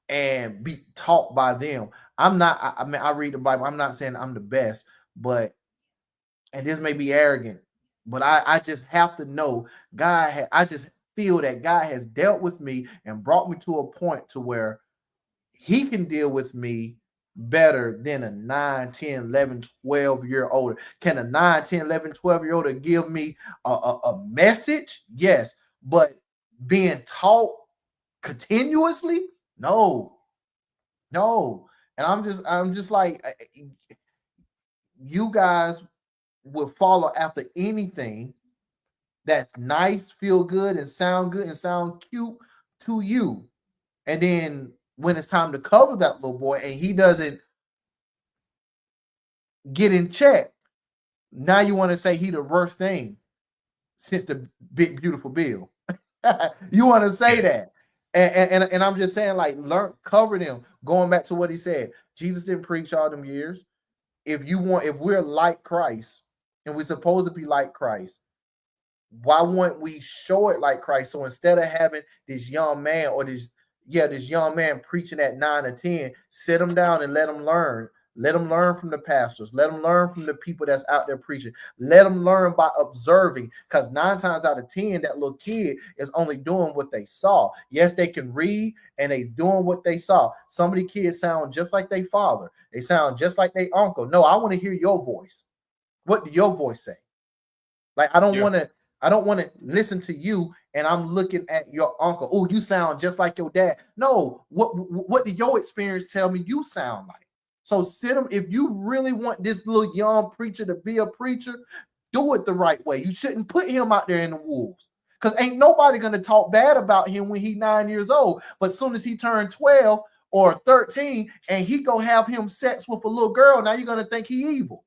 and be taught by them. I mean, I read the Bible. I'm not saying I'm the best, but, and this may be arrogant, but I just have to know I just feel that God has dealt with me and brought me to a point to where he can deal with me better than a 9, 10, 11, 12-year older. Can a 9, 10, 11, 12-year older give me a message? Yes. But being taught continuously? No. And I'm just like, you guys will follow after anything that's nice, feel good, and sound cute to you. And then when it's time to cover that little boy and he doesn't get in check, now you want to say he the worst thing since the big beautiful bill. You want to say that. And I'm just saying, like, cover them. Going back to what he said, Jesus didn't preach all them years. If we're like Christ and we're supposed to be like Christ, why wouldn't we show it like Christ? So instead of having this young man or this young man preaching at 9 or 10, sit him down and let him learn. Let them learn from the pastors. Let them learn from the people that's out there preaching. Let them learn by observing, because 9 times out of 10, that little kid is only doing what they saw. Yes, they can read and they doing what they saw. Some of the kids sound just like their father. They sound just like their uncle. No, I want to hear your voice. What do your voice say? Like, I don't want to listen to you and I'm looking at your uncle. Oh, you sound just like your dad. No, what did your experience tell me you sound like? So sit him. If you really want this little young preacher to be a preacher, do it the right way. You shouldn't put him out there in the wolves, because ain't nobody going to talk bad about him when he's 9 years old. But as soon as he turned 12 or 13 and he go have him sex with a little girl, now you're going to think he evil.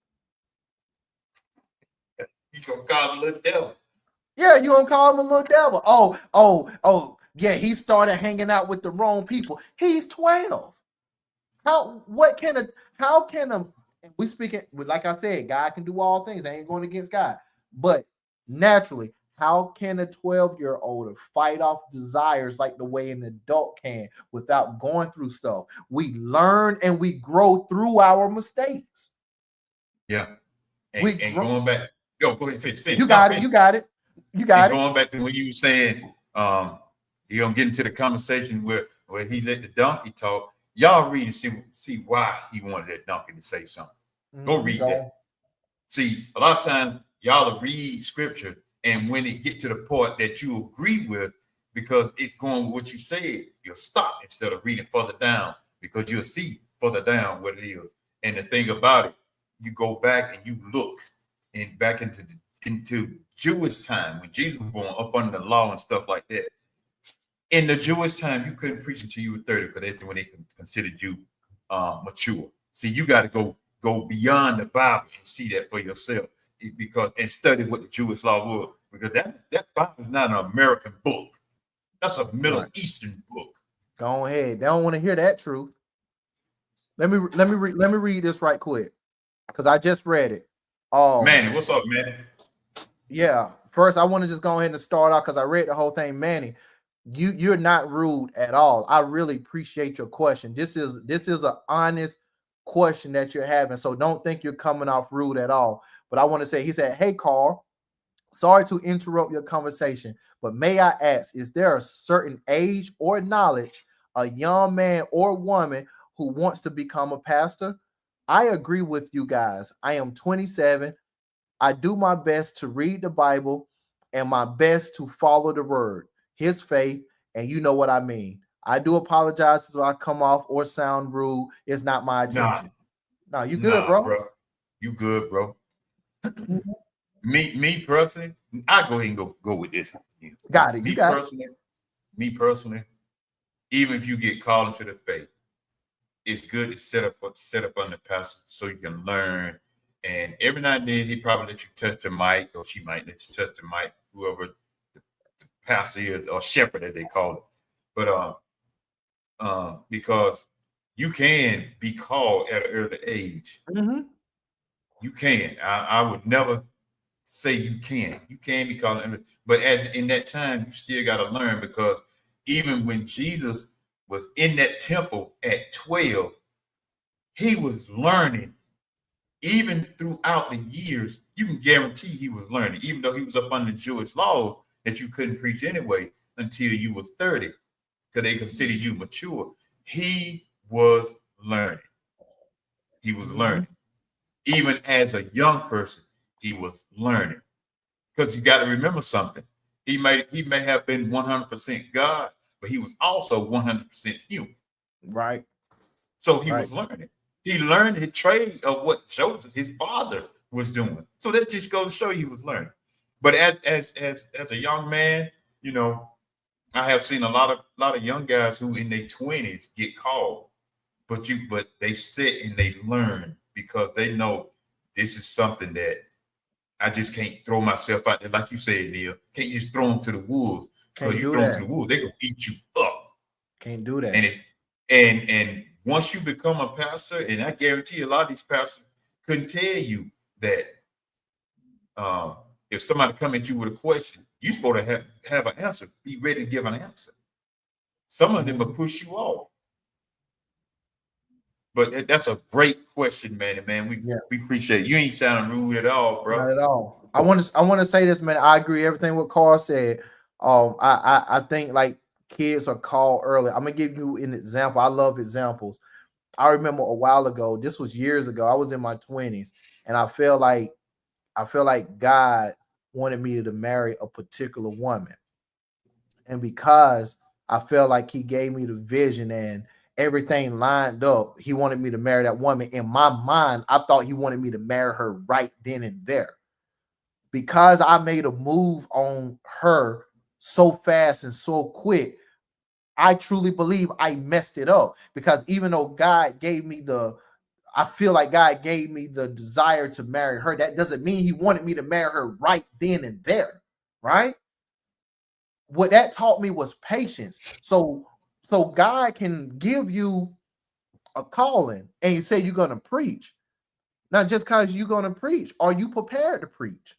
You gonna call him a little devil. Yeah, you gonna call him a little devil. Oh, yeah, he started hanging out with the wrong people. He's 12. How can we speaking, like I said, God can do all things. I ain't going against God. But naturally, how can a 12-year-old fight off desires like the way an adult can without going through stuff? We learn and we grow through our mistakes. Yeah. And going back, go ahead, finish. You got it. Going back to when you were saying, you're gonna get into the conversation where he let the donkey talk. Y'all read and see why he wanted that donkey to say something. Go read that. See, a lot of times y'all read scripture, and when it get to the part that you agree with, because it's going with what you said, you'll stop instead of reading further down, because you'll see further down what it is. And the thing about it, you go back and you look and back into Jewish time when Jesus was born, up under the law and stuff like that. In the Jewish time, you couldn't preach until you were 30, because that's when they considered you mature. See, you got to go beyond the Bible and see that for yourself, and study what the Jewish law was, because that Bible is not an American book. That's a Middle Eastern book. Go ahead. They don't want to hear that truth. Let me read this right quick, because I just read it. Manny, what's up, Manny? Yeah. First, I want to just go ahead and start out because I read the whole thing. Manny, you're not rude at all. I really appreciate your question. This is an honest question that you're having, so don't think you're coming off rude at all. But I want to say, he said, "Hey, Carl, sorry to interrupt your conversation, but may I ask, is there a certain age or knowledge a young man or woman who wants to become a pastor? I agree with you guys. I am 27. I do my best to read the Bible and my best to follow the word, his faith, and you know what I mean. I do apologize if I come off or sound rude. It's not my intention." No, you good, bro? You good, bro. Me personally, I go ahead and go with this. Got it. Me personally, even if you get called into the faith, it's good to set up on the pastor so you can learn. And every now and then he probably let you touch the mic, or she might let you touch the mic, whoever the pastor is, or shepherd as they call it. But because you can be called at an early age. Mm-hmm. You can. I would never say you can't. You can be called, but in that time, you still got to learn, because even when Jesus was in that temple at 12, he was learning. Even throughout the years, you can guarantee he was learning, even though he was up under Jewish laws that you couldn't preach anyway until you was 30, because they considered you mature. He was learning. He was learning. Even as a young person, he was learning. Because you got to remember something. He may have been 100% God, but he was also 100% human. Right. So he was learning. He learned his trade of what Joseph, his father, was doing. So that just goes to show he was learning. But as a young man, you know, I have seen a lot of young guys who in their 20s get called, but they sit and they learn, because they know this is something that I just can't throw myself out there, like you said, Neil. Can't just throw them to the wolves. Because you throw them to the wolves, they're gonna eat you up. Can't do that. And once you become a pastor, and I guarantee a lot of these pastors couldn't tell you that if somebody come at you with a question, you're supposed to have an answer, be ready to give an answer. Some of them will push you off. But that's a great question, man. We appreciate it. You ain't sounding rude at all, bro. Not at all. I want to say this, man. I agree everything what Carl said. I think like kids are called early. I'm gonna give you an example. I love examples. I remember a while ago, this was years ago, I was in my 20s, and I feel like God wanted me to marry a particular woman. And because I felt like he gave me the vision and everything lined up, he wanted me to marry that woman. In my mind, I thought he wanted me to marry her right then and there. Because I made a move on her so fast and so quick, I truly believe I messed it up, because even though God gave me I feel like God gave me the desire to marry her, that doesn't mean he wanted me to marry her right then and there, right? What that taught me was patience. So God can give you a calling and you say you're going to preach. Not just because you're going to preach. Are you prepared to preach?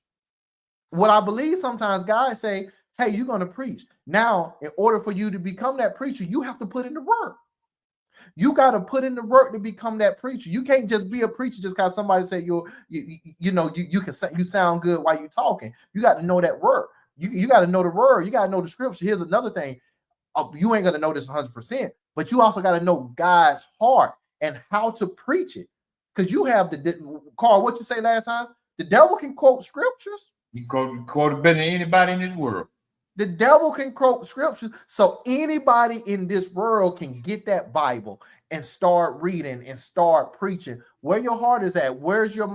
What I believe sometimes guys say, hey, you're going to preach. Now, in order for you to become that preacher, you have to put in the work. You got to put in the work to become that preacher. You can't just be a preacher just because somebody say you sound good while you're talking. You got to know that word. You got to know the word. You got to know the scripture. Here's another thing. You ain't going to know this 100%, but you also got to know God's heart and how to preach it. Because you have Carl, what you say last time? The devil can quote scriptures. He quoted better than anybody in this world. The devil can quote scripture, so anybody in this world can get that Bible and start reading and start preaching. Where your heart is at, where are you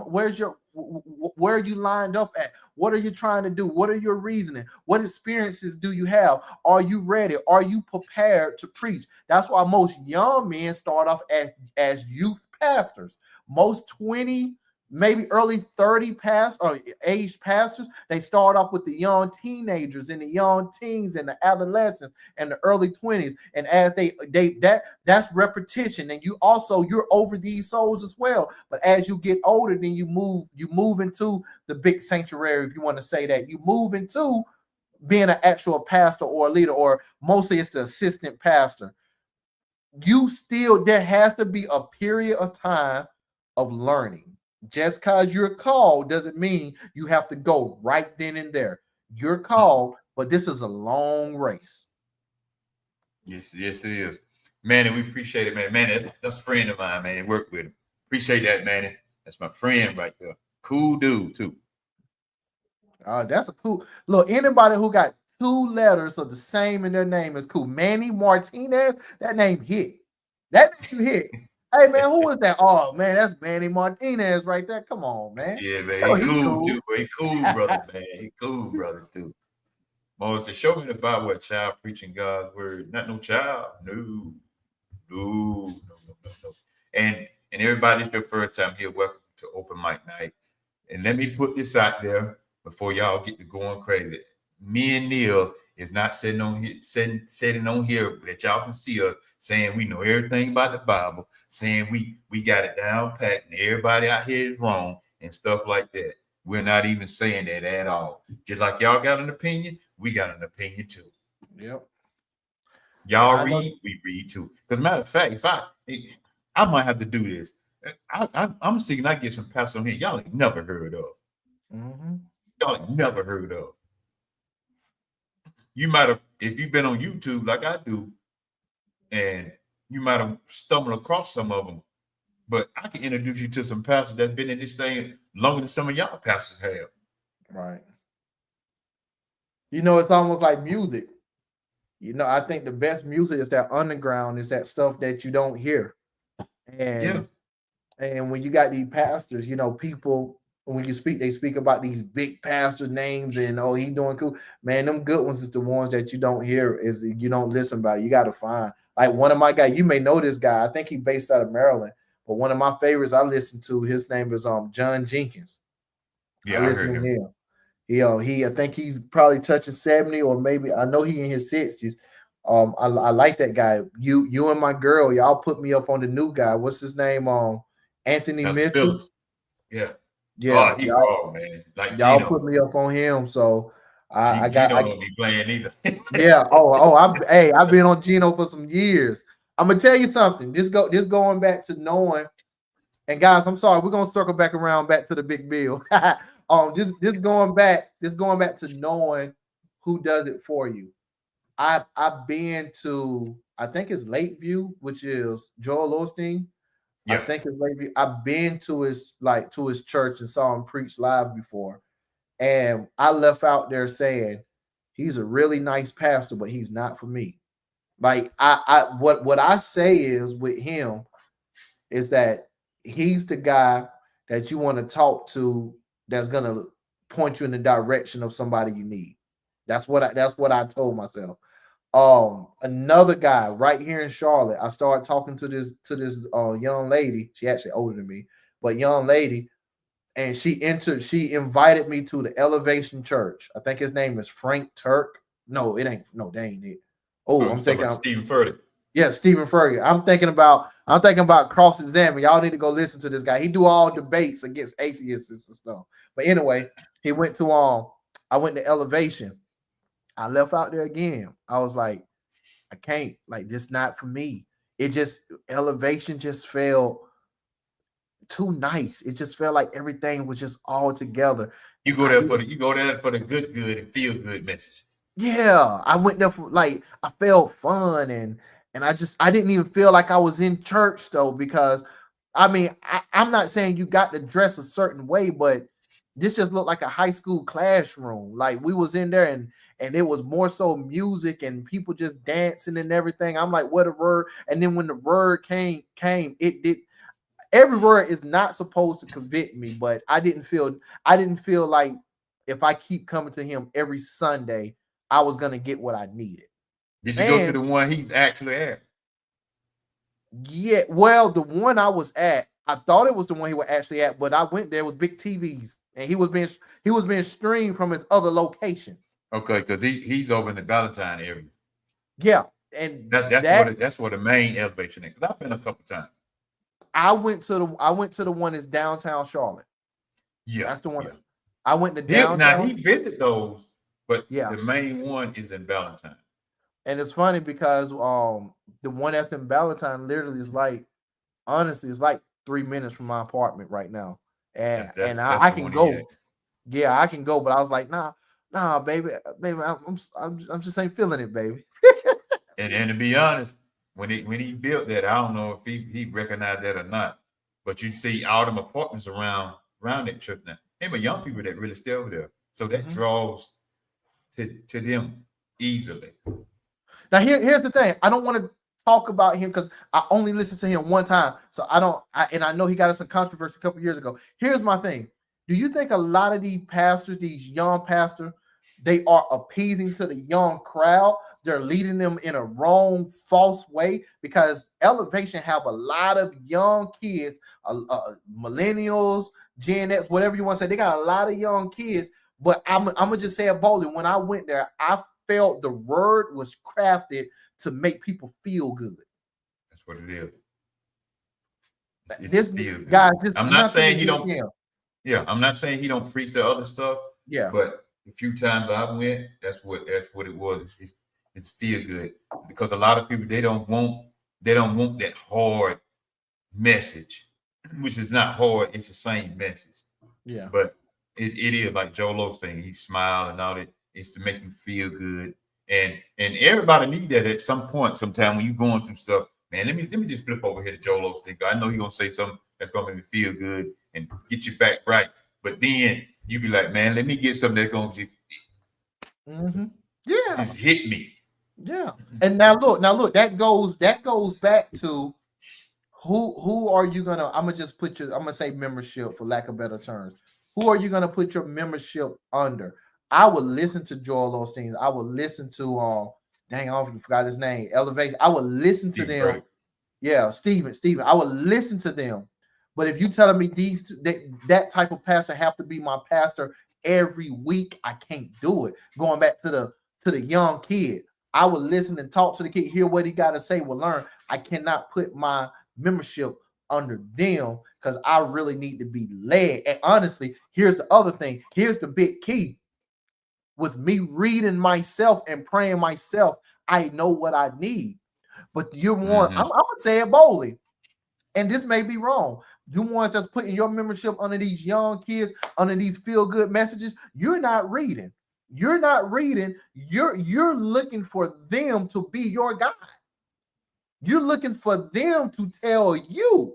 lined up at? What are you trying to do? What are your reasoning? What experiences do you have? Are you ready? Are you prepared to preach? That's why most young men start off as youth pastors. Most 20, maybe early 30 age pastors, they start off with the young teenagers and the young teens and the adolescents and the early 20s. And as that's repetition. And you're over these souls as well. But as you get older, then you move into the big sanctuary, if you want to say that. You move into being an actual pastor or a leader, or mostly it's the assistant pastor. There has to be a period of time of learning. Just because you're called doesn't mean you have to go right then and there. You're called, but this is a long race. Yes, it is. Manny, we appreciate it, man. Manny, that's a friend of mine, man. Work with him. Appreciate that, Manny. That's my friend right there. Cool dude, too. That's a cool look. Anybody who got 2 letters of the same in their name is cool. Manny Martinez, that name hit. That name hit. Hey man, who is that? Oh man, that's Manny Martinez right there. Come on, man. Yeah, man. He cool too. He cool, brother, man. He cool, brother, too. Moses, show me the Bible, a child preaching God's word. Not no child. No. And everybody, it's your first time here. Welcome to Open Mic Night. And let me put this out there before y'all get to going crazy. Me and Neil is not sitting on here that y'all can see us saying we know everything about the Bible, saying we got it down pat and everybody out here is wrong and stuff like that. We're not even saying that at all. Just like y'all got an opinion, we got an opinion too. Yep. Y'all read, we read too. Because matter of fact, if I might have to do this. I'm seeing I get some pastors on here y'all ain't never heard of. Mm-hmm. Y'all ain't never heard of. You might have, if you've been on YouTube like I do, and you might have stumbled across some of them, but I can introduce you to some pastors that's been in this thing longer than some of y'all pastors have. Right. You know, it's almost like music. You know, I think the best music is that underground, is that stuff that you don't hear. And when you got these pastors, you know, people, when you speak, they speak about these big pastor names and he doing cool. Man, them good ones is the ones that you don't hear, is you don't listen about. You got to find. Like one of my guys, you may know this guy. I think he's based out of Maryland, but one of my favorites I listen to, his name is John Jenkins. Yeah, I listen to him. I think he's probably touching 70, or maybe I know he in his 60s. I like that guy. You and my girl, y'all put me up on the new guy. What's his name? Anthony Mitchell. Phillips. Yeah. Yeah. Oh, he raw, man. Like y'all Gino. put me up on him. So I don't be playing either. Yeah. I've been on Gino for some years. I'm gonna tell you something. This going back to knowing, and guys, I'm sorry, we're gonna circle back to the big bill. This going back to knowing who does it for you. I've been to, I think it's Lakeview, which is Joel Osteen. Yeah. I think it's Lakeview. I've been to his church and saw him preach live before. And I left out there saying, he's a really nice pastor, but he's not for me. Like what I say is with him is that he's the guy that you want to talk to, that's gonna point you in the direction of somebody you need. That's what I told myself. Another guy right here in Charlotte, I started talking to this young lady. She actually older than me, but young lady, and she invited me to the Elevation Church. I think his name is Frank Turk. No, it ain't. No, they ain't it. Oh, I'm thinking Stephen Furtick. Yeah, Stephen Furtick. I'm thinking about cross-examine. Y'all need to go listen to this guy. He do all debates against atheists and stuff. But anyway, I went to Elevation. I left out there again. I was like, I can't, like, this not for me. Elevation just felt too nice. It just felt like everything was just all together. You go there for the good and feel good messages. Yeah, I went there for, like, I felt fun, and I didn't even feel like I was in church though, because I mean, I'm not saying you got to dress a certain way, but this just looked like a high school classroom. Like we was in there and it was more so music and people just dancing and everything. I'm like, what a word. And then when the word came, it did. Every word is not supposed to convict me, but I didn't feel like if I keep coming to him every Sunday, I was gonna get what I needed. Did you go to the one he's actually at? Yeah, well, the one I was at, I thought it was the one he was actually at, but I went there with big TVs, and he was being streamed from his other location. Okay, because he's over in the Valentine area. Yeah, and that's where the main elevation is. Because I've been a couple times. I went to the one that's downtown Charlotte. Yeah, that's the one. Yeah. I went to downtown. Now he visited those, but yeah, the main one is in Valentine. And it's funny because the one that's in Valentine literally is like, honestly, it's like 3 minutes from my apartment right now, and I can go. Yeah, I can go, but I was like, nah, baby, I'm just ain't feeling it, baby. and to be honest, when he built that, I don't know if he recognized that or not, but you see all them apartments around that church now. Hey, but young people that really stay over there, so that draws to them easily. Now here's the thing. I don't want to talk about him because I only listened to him one time, so I know he got us some controversy a couple years ago. Here's my thing. Do you think a lot of these pastors, these young pastors, they are appeasing to the young crowd? They're leading them in a wrong, false way, because Elevation have a lot of young kids, millennials, Gen X, whatever you want to say. They got a lot of young kids, but I'm gonna just say it boldly. When I went there, I felt the word was crafted to make people feel good. That's what it is. This guy, I'm not saying he don't. Yeah, I'm not saying he don't preach the other stuff. Yeah, but a few times I went, that's what it was. It's feel good, because a lot of people they don't want that hard message, which is not hard. It's the same message. Yeah, but it is like Joel Osteen. He smiled and all that. It's to make you feel good, and everybody need that at some point, sometime when you're going through stuff. Man, let me just flip over here to Joel Osteen. I know he's gonna say something that's gonna make me feel good and get you back right. But then you be like, man, let me get something that's gonna just just hit me. Yeah. And now look, that goes back to who are you gonna? I'm gonna say membership for lack of better terms. Who are you gonna put your membership under? I would listen to Joel Osteen. I would listen to dang, I forgot his name. Elevation. I would listen to them. Frederick. Yeah, Steven. I would listen to them. But if you telling me that type of pastor have to be my pastor every week, I can't do it. Going back to the young kid, I would listen and talk to the kid, hear what he got to say, will learn. I cannot put my membership under them because I really need to be led. And honestly, here's the other thing. Here's the big key. With me reading myself and praying myself, I know what I need. But you're one, I'm gonna say it boldly, and this may be wrong. You ones that's putting your membership under these young kids, under these feel-good messages, you're not reading. You're not reading. You're looking for them to be your guide. You're looking for them to tell you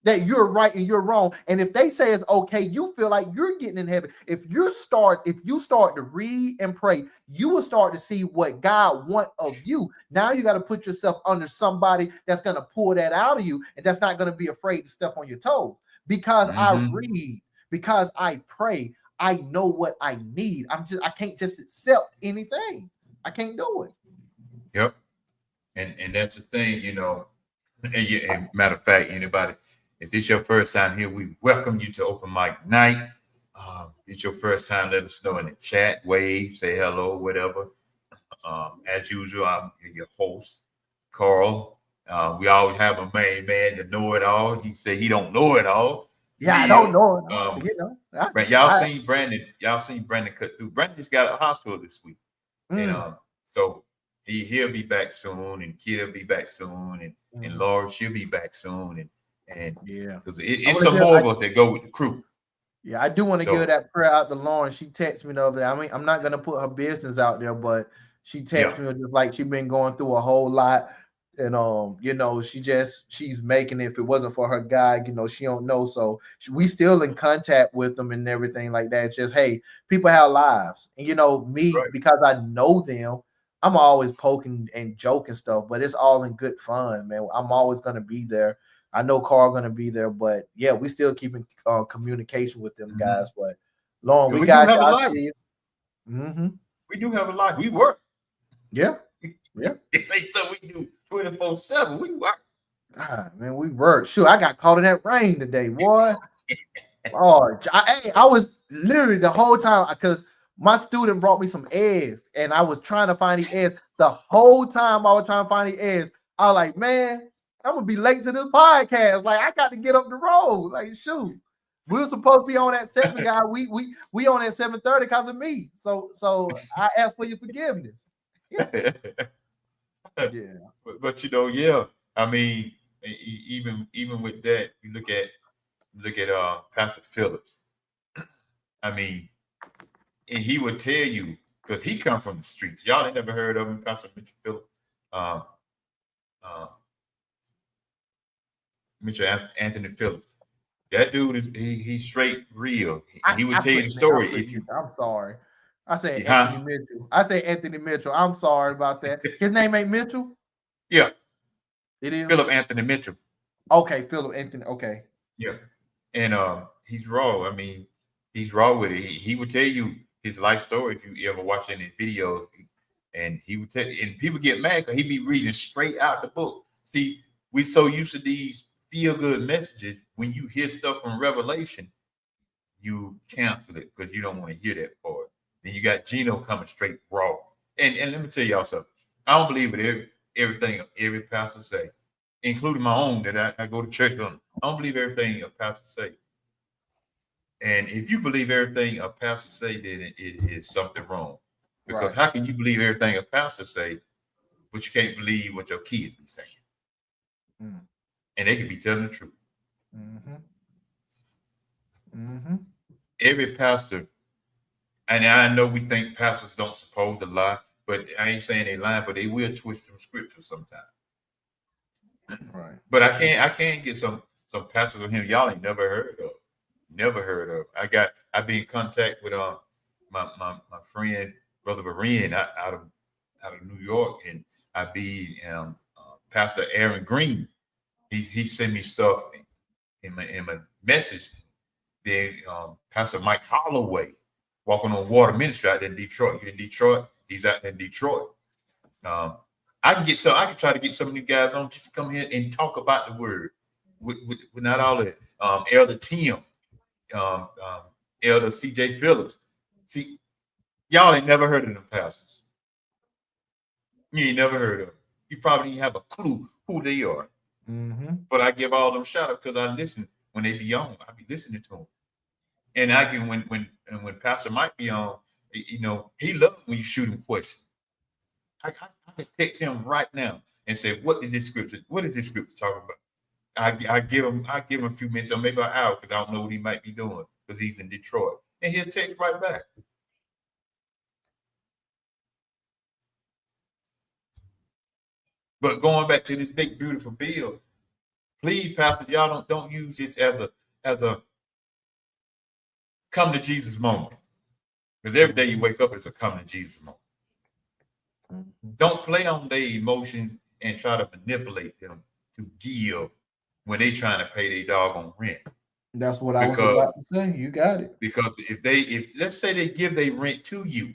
that you're right and you're wrong. And if they say it's okay, you feel like you're getting in heaven. If you start to read and pray, you will start to see what God wants of you. Now you got to put yourself under somebody that's going to pull that out of you, and that's not going to be afraid to step on your toes. Because I read, because I pray, I know what I need. I can't just accept anything. I can't do it. Yep. And that's the thing, and matter of fact, anybody, if this is your first time here, we welcome you to Open Mic Night. If it's your first time, let us know in the chat, wave, say hello, whatever. As usual, I'm your host, Carl. We always have a main man to know it all. He said he don't know it all. Yeah, I don't know it. But y'all seen Brandon. Y'all seen Brandon cut through. Brandon just got out of hospital this week. And so he'll be back soon, and Kid'll be back soon, and Laura, she'll be back soon, and yeah, because it's some more of us that go with the crew. Yeah, I do want to give that prayer out to Lauren. She texted me the other day. I mean, I'm not gonna put her business out there, but she texted me just like she's been going through a whole lot. And you know, she's making it. If it wasn't for her guy, you know, she don't know. So we still in contact with them and everything like that. It's just, hey, people have lives, and you know, me, Right. because I know them, I'm always poking and joking stuff, but it's all in good fun, man. I'm always gonna be there. I know Carl gonna be there, but yeah, we still keeping communication with them Mhm. guys. But Lauren, 'Cause we we do got have you. a I life. see you. Mm-hmm. We do have a life. We work. Yeah, yeah. It's ain't something we do 24/7. We work. God, man, we work. Shoot, I got caught in that rain today, boy. Oh, I was literally the whole time because my student brought me some eggs and I was trying to find the eggs. The whole time I was trying to find the eggs, I was like, man, I'm gonna be late to this podcast. Like, I got to get up the road. Like, shoot, we were supposed to be on at 7, guy. We on at 7:30 because of me. So I ask for your forgiveness. Yeah, yeah, But you know, yeah. I mean, even with that, you look at Pastor Phillips. I mean, and he would tell you because he come from the streets. Y'all ain't never heard of him, Pastor Mitchell Phillips. Um, uh, Anthony Phillips. That dude is he's straight real. He would I tell you put the I story put if you I'm sorry. I said Anthony huh? Mitchell. I said Anthony Mitchell. I'm sorry about that. His name ain't Mitchell. Yeah, It is. Philip Anthony Mitchell. Okay, Philip Anthony. Okay. Yeah, and he's raw. I mean, he's raw with it. He would tell you his life story if you ever watch any videos, and he would tell. And people get mad because he be reading straight out the book. See, we so used to these feel good messages. When you hear stuff from Revelation, you cancel it because you don't want to hear that part. Then you got Gino coming straight raw. And let me tell y'all something. I don't believe it everything every pastor say, including my own that I go to church on. I don't believe everything a pastor say. And if you believe everything a pastor say, then it is something wrong. Because Right. how can you believe everything a pastor say, but you can't believe what your kids be saying? Mm. And they could be telling the truth. Mm-hmm. Mm-hmm. Every pastor, and I know we think pastors don't suppose to lie, but I ain't saying they lie, but they will twist some scriptures sometimes. Right. But I can't get some pastors of him y'all ain't never heard of. Never heard of. I be in contact with my friend brother Berean out of New York, and I be Pastor Aaron Green. He sent me stuff in my message. Then Pastor Mike Holloway walking on water ministry out there in Detroit. You in Detroit? He's out there in Detroit. Um, I can try to get some of you guys on just to come here and talk about the word with not all of it. Elder Tim, um, um, Elder CJ Phillips. See, y'all ain't never heard of them pastors. You ain't never heard of them. You probably ain't have a clue who they are. Mm-hmm. But I give all them shout out because I listen when they be on. I be listening to them. And I can when Pastor Mike be on, you know, he loves when you shoot him questions. I can text him right now and say, what is this scripture talking about? I give him a few minutes or maybe an hour because I don't know what he might be doing because he's in Detroit. And he'll text right back. But going back to this big beautiful bill, please, Pastor, y'all don't use this as a come to Jesus moment. Because every day you wake up, it's a come to Jesus moment. Mm-hmm. Don't play on their emotions and try to manipulate them to give when they trying to pay their doggone rent. That's what I was Because about to say. You got it. if let's say they give their rent to you,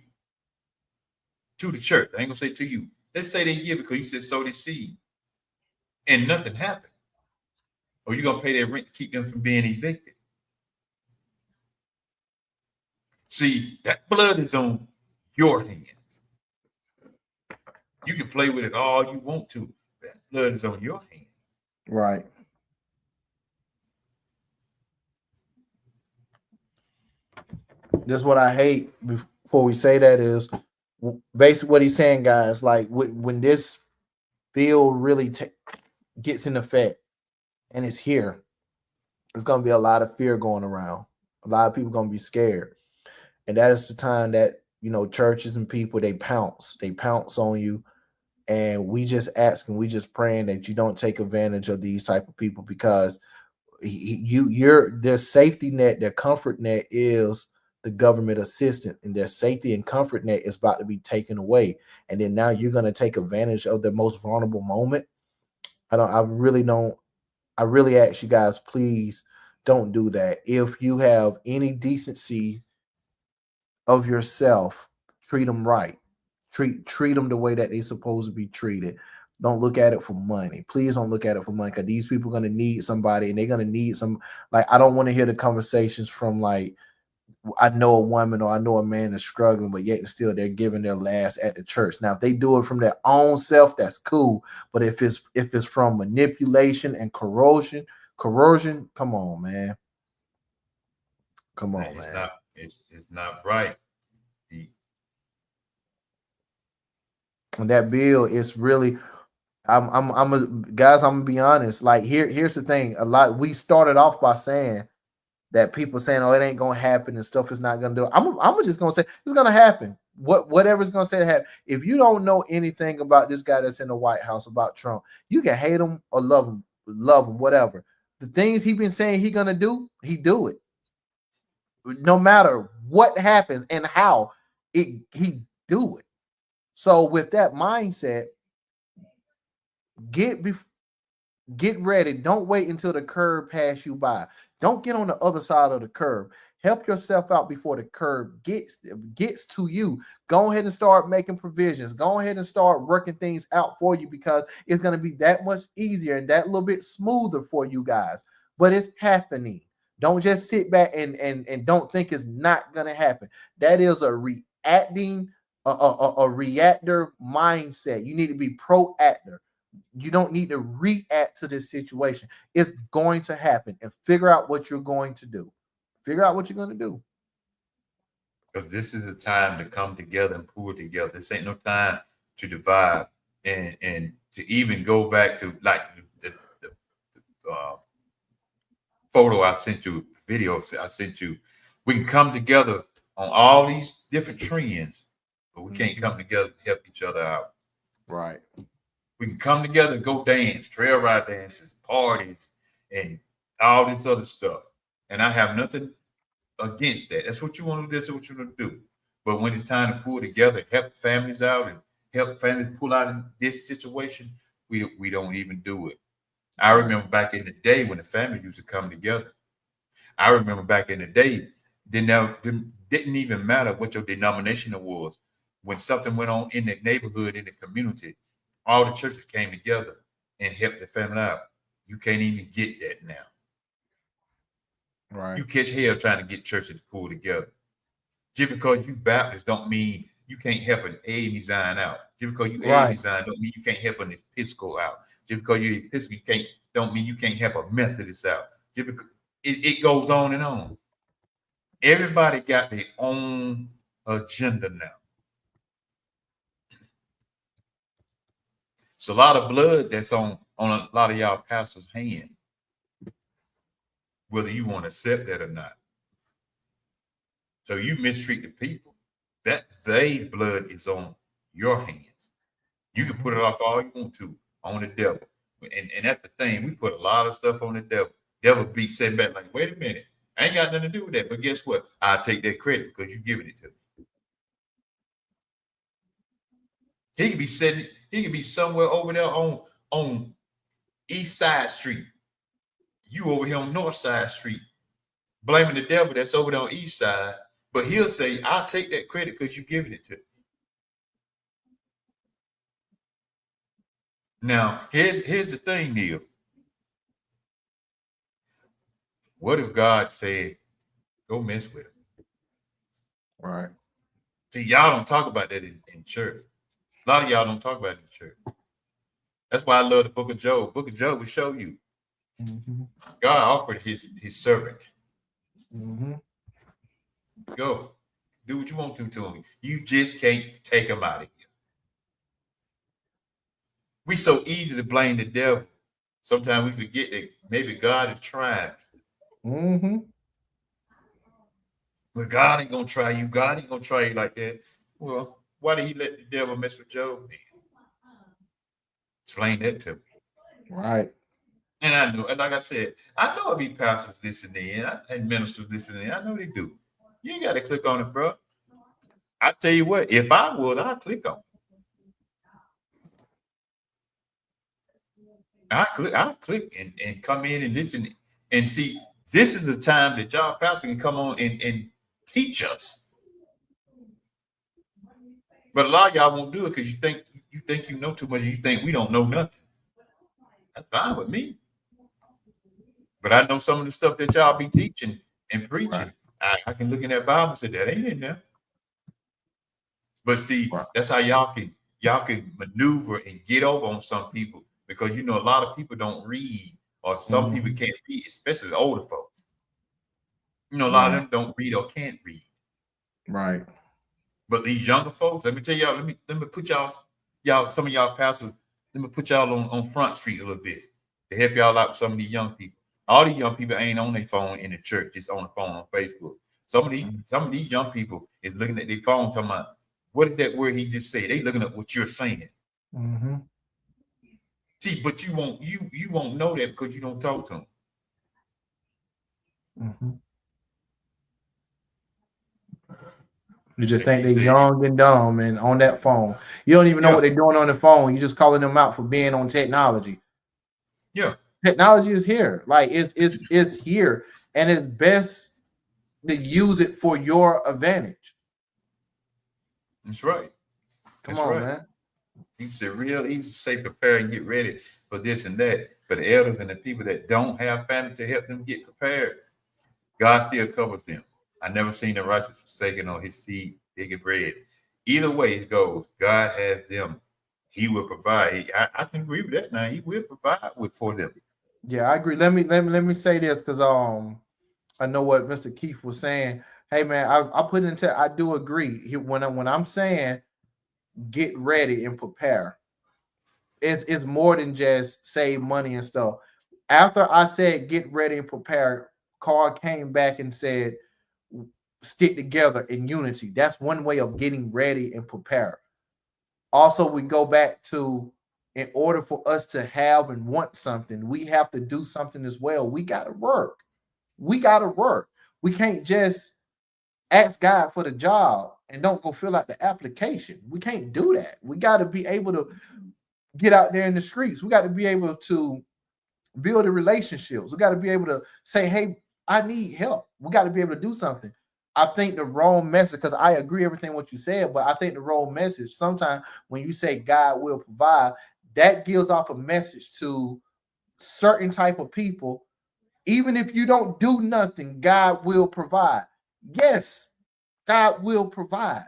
to the church, I ain't gonna say to you. Let's say they give it because you said sow the seed and nothing happened. Or you gonna pay their rent to keep them from being evicted. See, that blood is on your hands. You can play with it all you want to. That blood is on your hands. Right. That's what I hate before we say that is basically what he's saying, guys. Like when this bill really gets in effect and it's here, there's going to be a lot of fear going around. A lot of people going to be scared. And that is the time that, you know, churches and people, they pounce on you And we just asking, we just praying that you don't take advantage of these type of people, because you're their safety net, their comfort net is the government assistance, and their safety and comfort net is about to be taken away. And then now you're going to take advantage of the most vulnerable moment. I really don't. I really ask you guys, please don't do that. If you have any decency of yourself, treat them right. Treat them the way that they're supposed to be treated. Don't look at it for money. Please don't look at it for money, because these people are going to need somebody, and they're going to need some. Like, I don't want to hear the conversations from, like, I know a woman or I know a man is struggling, but yet and still they're giving their last at the church. Now, if they do it from their own self, that's cool. But if it's from manipulation and coercion, come on, man. Come on, man. It's not right. And that bill is really, guys, I'm gonna be honest. Like, here's the thing. We started off by saying that people saying, "Oh, it ain't gonna happen," and stuff is not gonna do it. I'm just gonna say it's gonna happen. Whatever's gonna say happen. If you don't know anything about this guy that's in the White House, about Trump, you can hate him or love him, whatever. The things he been saying he gonna do, he do it. No matter what happens and how he do it. So with that mindset, get ready. Don't wait until the curb pass you by. Don't get on the other side of the curb. Help yourself out before the curb gets to you. Go ahead and start making provisions. Go ahead and start working things out for you, because it's going to be that much easier and that little bit smoother for you guys. But it's happening. Don't just sit back and don't think it's not going to happen. That is a reactor mindset. You need to be proactive. You don't need to react to this situation. It's going to happen, and figure out what you're going to do. Figure out what you're going to do. Because this is a time to come together and pull together. This ain't no time to divide and to even go back to, like, the photo I sent you, videos I sent you. We can come together on all these different trends, but we can't come together to help each other out. Right. We can come together and go dance, trail ride dances, parties, and all this other stuff. And I have nothing against that. That's what you want to do. That's what you want to do. But when it's time to pull together, help families out, and help families pull out of this situation, we don't even do it. I remember back in the day when the families used to come together. I remember back in the day, didn't even matter what your denomination was. When something went on in the neighborhood, in the community, all the churches came together and helped the family out. You can't even get that now. Right. You catch hell trying to get churches to pull together. Just because you Baptist don't mean you can't help an A-Design out. Just because you A-Design don't mean you can't help an Episcopal out. Just because you're Episcopal, don't mean you can't help a Methodist out. Just because it goes on and on. Everybody got their own agenda now. It's a lot of blood that's on a lot of y'all pastors' hand, whether you want to accept that or not. So you mistreat the people, that they blood is on your hands. You can put it off all you want to on the devil. And that's the thing. We put a lot of stuff on the devil. Devil be sitting back like, wait a minute. I ain't got nothing to do with that. But guess what? I'll take that credit because you're giving it to me. He could be somewhere over there on East Side Street. You over here on North Side Street, blaming the devil that's over there on East Side. But he'll say, I'll take that credit because you're giving it to me. Now, here's the thing, Neil. What if God said, go mess with him? Right. See, y'all don't talk about that in church. A lot of y'all don't talk about it in church. That's why I love the book of Job. Book of Job will show you. Mm-hmm. God offered his servant. Mm-hmm. Go. Do what you want to him. You just can't take him out of here. We so easy to blame the devil. Sometimes we forget that maybe God is trying. Mm-hmm. But God ain't gonna try you. God ain't gonna try you like that. Well, why did he let the devil mess with Job then? Explain that to me. Right. And I know, and like I said, I know it be pastors listening in and ministers listening in. I know they do. You ain't got to click on it, bro. I tell you what, if I was, I'd click on it. I click and come in and listen and see. This is the time that y'all pastor can come on and teach us. But a lot of y'all won't do it because you know too much and you think we don't know nothing. That's fine with me. But I know some of the stuff that y'all be teaching and preaching. Right. I can look in that Bible and say that ain't in there. But see, right. That's how y'all can maneuver and get over on some people because a lot of people don't read or some people can't read, especially the older folks. A lot of them don't read or can't read. Right. But these younger folks, let me tell y'all, let me put y'all, some of y'all pastors, let me put y'all on Front Street a little bit to help y'all out with some of these young people. All these young people ain't on their phone in the church, just on the phone on Facebook. Some of these young people is looking at their phone talking about, what is that word he just said? They looking at what you're saying. Mm-hmm. See, but you won't know that because you don't talk to them. Mm-hmm. You just think they're young and dumb and on that phone. You don't even know what they're doing on the phone. You're just calling them out for being on technology. Yeah. Technology is here. Like it's here. And it's best to use it for your advantage. That's right. Come on, man. It's real easy to say prepare and get ready for this and that. But the elders and the people that don't have family to help them get prepared, God still covers them. I never seen the righteous forsaken or his seed begging bread. Either way it goes, God has them. He will provide. I can agree with that now. He will provide for them. Yeah, I agree. Let me say this because I know what Mr. Keith was saying. Hey man, I put into I do agree. When I'm saying get ready and prepare, it's more than just save money and stuff. After I said get ready and prepare, Carl came back and said stick together in unity. That's one way of getting ready and prepare. Also, we go back to in order for us to have and want something, we have to do something as well. We got to work. We got to work. We can't just ask God for the job and don't go fill out the application. We can't do that. We got to be able to get out there in the streets. We got to be able to build the relationships. We got to be able to say, hey, I need help. We got to be able to do something. I think the wrong message, because I agree everything what you said, but I think the wrong message, sometimes when you say God will provide, that gives off a message to certain type of people. Even if you don't do nothing, God will provide. Yes, God will provide,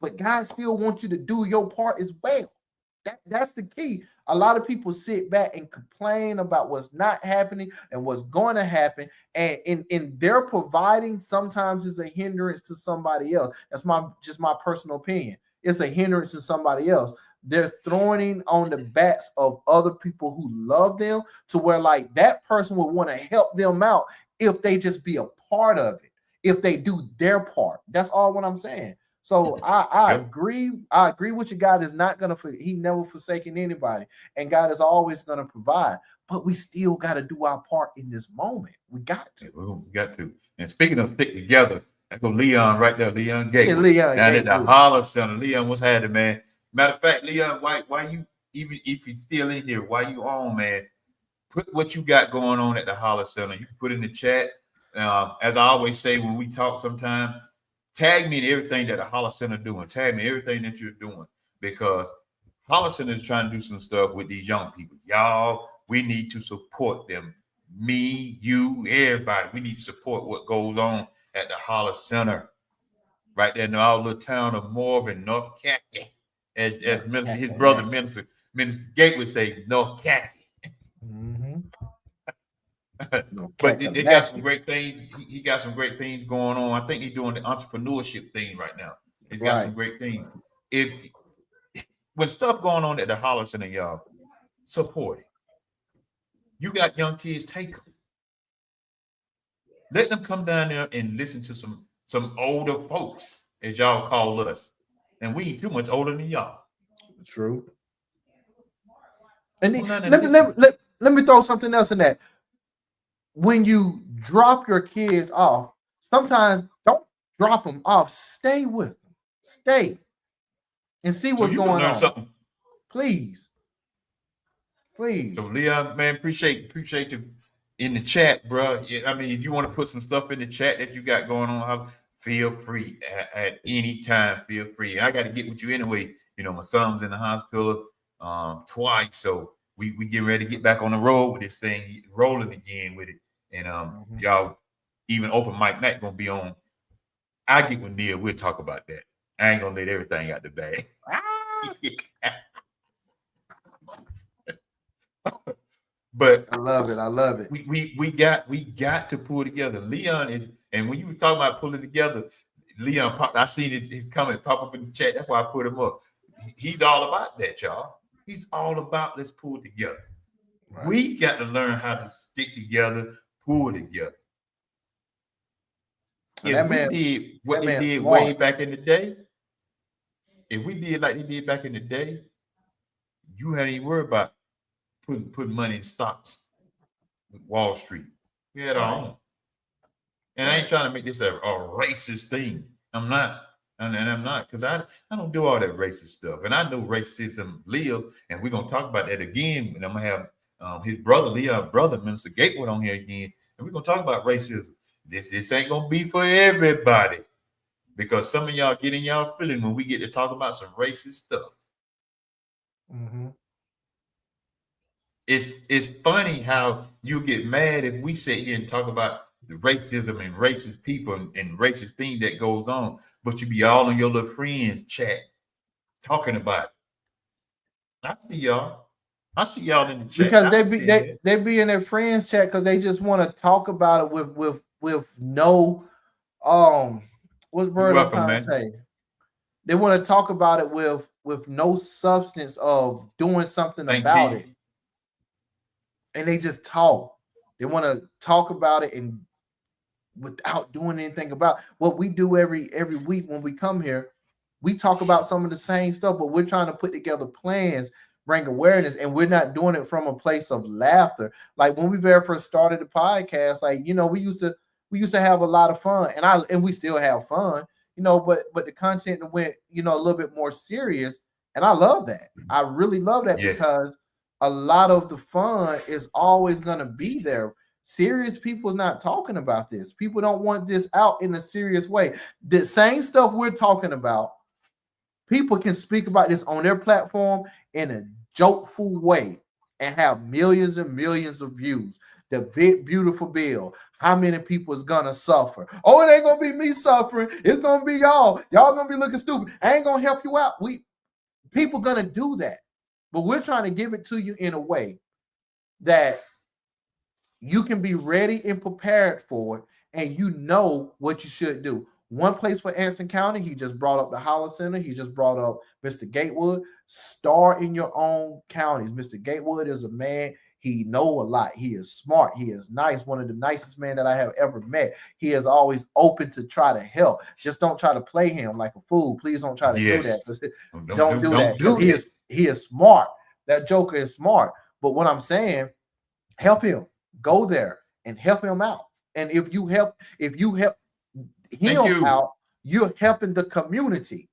but God still wants you to do your part as well. That's the key. A lot of people sit back and complain about what's not happening and what's going to happen, and in their providing sometimes is a hindrance to somebody else. That's just my personal opinion. It's a hindrance to somebody else. They're throwing on the backs of other people who love them to where like that person would want to help them out if they just be a part of it, if they do their part. That's all what I'm saying. So I agree. I agree with you. God is not going to, he never forsaken anybody. And God is always going to provide. But we still got to do our part in this moment. We got to. We got to. And speaking of stick together, I go Leon right there, Leon Gateway. Yeah, Leon down at the Holler Center. Leon, what's happening, man? Matter of fact, Leon, why you, even if you're still in here, why you on, man? Put what you got going on at the Holler Center. You can put in the chat. As I always say when we talk sometime, tag me in everything that the Holler Center doing. Tag me everything that you're doing because Holler Center is trying to do some stuff with these young people. Y'all, we need to support them. Me, you, everybody. We need to support what goes on at the Holler Center, right there in our little town of Morven, North Khaki. As minister, his brother, Minister Gate would say, North Khaki. Mm-hmm. But they got some great things. He got some great things going on. I think he's doing the entrepreneurship thing right now. He's got some great things. When stuff going on at the Holler Center, y'all, support it. You got young kids, take them. Let them come down there and listen to some older folks, as y'all call us. And we ain't too much older than y'all. True. And Well, let me throw something else in that. When you drop your kids off, sometimes don't drop them off. Stay with them. Stay and see so what's you can going learn on. something. Please. Please. So Leon, man, appreciate you in the chat, bro. I mean, if you want to put some stuff in the chat that you got going on, feel free at any time. Feel free. I got to get with you anyway. You know, my son's in the hospital twice, so we get ready to get back on the road with this thing, rolling again with it. And y'all, even open mic night gonna be on. I get with Neil. We'll talk about that. I ain't gonna let everything out the bag. But I love it. I love it. We got to pull together. Leon is, and when you were talking about pulling together, Leon I seen his comment pop up in the chat. That's why I put him up. He's all about that, y'all. He's all about let's pull together. Right. We got to learn how to stick together, pull together. If we did what they did way back in the day, if we did like they did back in the day, you hadn't even worried about putting money in stocks with Wall Street. We had our own. And I ain't trying to make this a racist thing. I'm not. And I'm not, because I don't do all that racist stuff. And I know racism lives, and we're going to talk about that again. And I'm going to have his brother, Leon's brother, Minister Gatewood, on here again. And we're going to talk about racism. This ain't going to be for everybody, because some of y'all get in y'all feeling when we get to talk about some racist stuff. Mm-hmm. It's funny how you get mad if we sit here and talk about the racism and racist people and racist things that goes on, but you be all in your little friends chat talking about it. I see y'all in the chat. Because they be in their friends chat because they just want to talk about it with no what word I'm trying to say. They want to talk about it with no substance of doing something about it. And they just talk. They want to talk about it and without doing anything about what we do every week when we come here. We talk about some of the same stuff, but we're trying to put together plans, bring awareness, and we're not doing it from a place of laughter. Like when we very first started the podcast, like, you know, we used to have a lot of fun, and we still have fun, you know, but the content went, you know, a little bit more serious, and I love that. I really love that. Yes. Because a lot of the fun is always going to be there. Serious people is not talking about this. People don't want this out in a serious way. The same stuff we're talking about, people can speak about this on their platform in a jokeful way and have millions and millions of views. The big, beautiful bill. How many people is going to suffer? Oh, it ain't going to be me suffering. It's going to be y'all. Y'all going to be looking stupid. I ain't going to help you out. People going to do that. But we're trying to give it to you in a way that you can be ready and prepared for it, and you know what you should do. One place for Anson County, he just brought up the Holler Center. He just brought up Mr. Gatewood. Start in your own counties. Mr. Gatewood is a man. He know a lot. He is smart. He is nice. One of the nicest men that I have ever met. He is always open to try to help. Just don't try to play him like a fool. Please don't try to do that. Don't do that. Because he is smart. That Joker is smart. But what I'm saying, help him. Go there and help him out. And if you help him out, you're helping the community.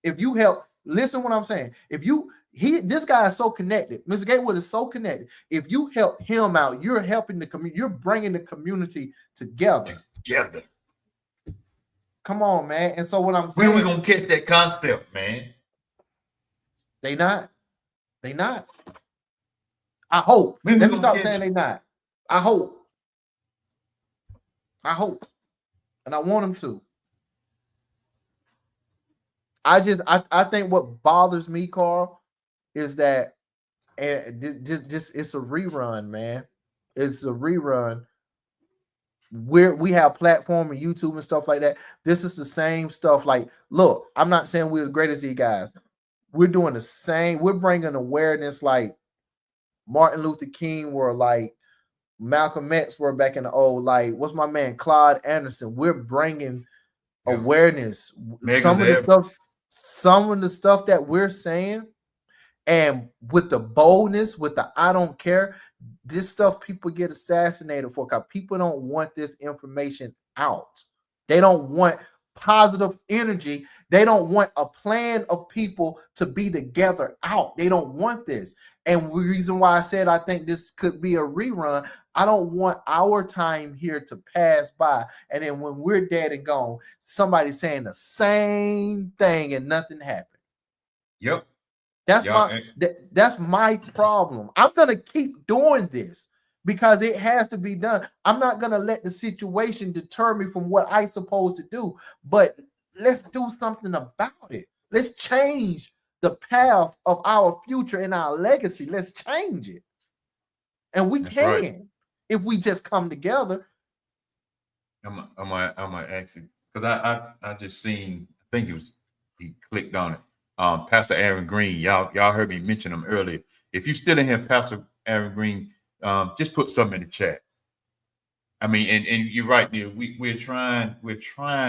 If you help, listen what I'm saying. This guy is so connected. Mr. Gatewood is so connected. If you help him out, you're helping the community. You're bringing the community together. Come on, man. And so what I'm saying, when we gonna catch that concept, man? They not. I hope. Let me stop saying they not. I hope. And I want them to. I think what bothers me, Carl, is that just it's a rerun, man. It's a rerun. We have platform and YouTube and stuff like that. This is the same stuff. Like, look, I'm not saying we're as great as these guys. We're doing the same. We're bringing awareness like Martin Luther King were, like Malcolm X were back in the old, like, what's my man, Claude Anderson. We're bringing awareness. Some of the stuff that we're saying And with the boldness, with the I don't care, this stuff people get assassinated for because people don't want this information out. They don't want positive energy. They don't want a plan of people to be together out. They don't want this. And the reason why I said I think this could be a rerun, I don't want our time here to pass by. And then when we're dead and gone, somebody saying the same thing and nothing happened. Yep. That's my problem. I'm gonna keep doing this because it has to be done. I'm not gonna let the situation deter me from what I'm supposed to do. But let's do something about it. Let's change the path of our future and our legacy. Let's change it, and we can right. if we just come together. I'm gonna ask you because I just seen. I think it was he clicked on it. Pastor Aaron Green, y'all heard me mention him earlier. If you're still in here, Pastor Aaron Green, just put something in the chat. I mean, and you're right, Neil. We're trying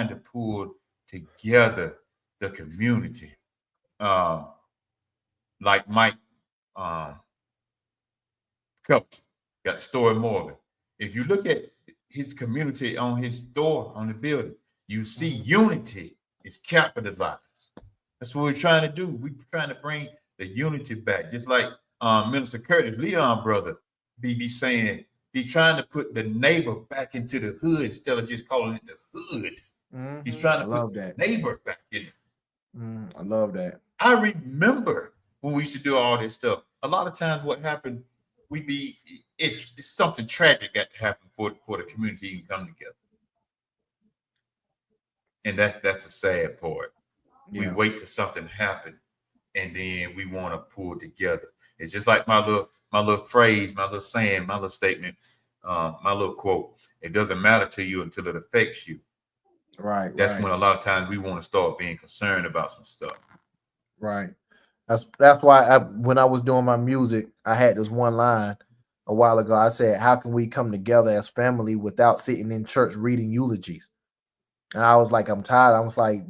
to pull together the community. Like Mike Kelton got Story Morgan. If you look at his community on his door on the building, you see unity is capitalized. That's what we're trying to do. We're trying to bring the unity back. Just like Minister Curtis, Leon brother, be saying, he's trying to put the neighbor back into the hood instead of just calling it the hood. Mm-hmm. He's trying to put the neighbor back in it. I love that. I remember when we used to do all this stuff. A lot of times what happened, it's something tragic that happened for the community to even come together. And that's a sad part. Yeah. We wait till something happens, and then we want to pull together. It's just like my little phrase, my little saying, my little statement, my little quote. It doesn't matter to you until it affects you. Right. That's when a lot of times we want to start being concerned about some stuff. Right. That's why when I was doing my music, I had this one line a while ago. I said, "How can we come together as family without sitting in church reading eulogies?" And I was like, I'm tired. I was like,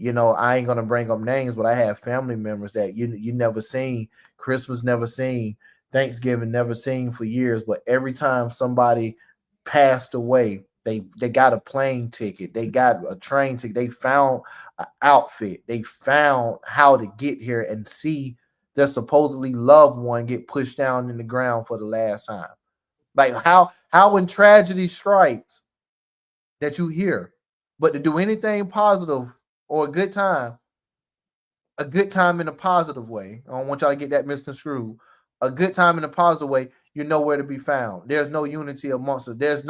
I ain't gonna bring up names, but I have family members that you never seen, Christmas never seen, Thanksgiving never seen for years. But every time somebody passed away, they got a plane ticket, they got a train ticket, they found an outfit, they found how to get here and see their supposedly loved one get pushed down in the ground for the last time. Like how when tragedy strikes that you hear, but to do anything positive or a good time in a positive way. I don't want y'all to get that misconstrued. A good time in a positive way, you're nowhere to be found. There's no unity amongst us.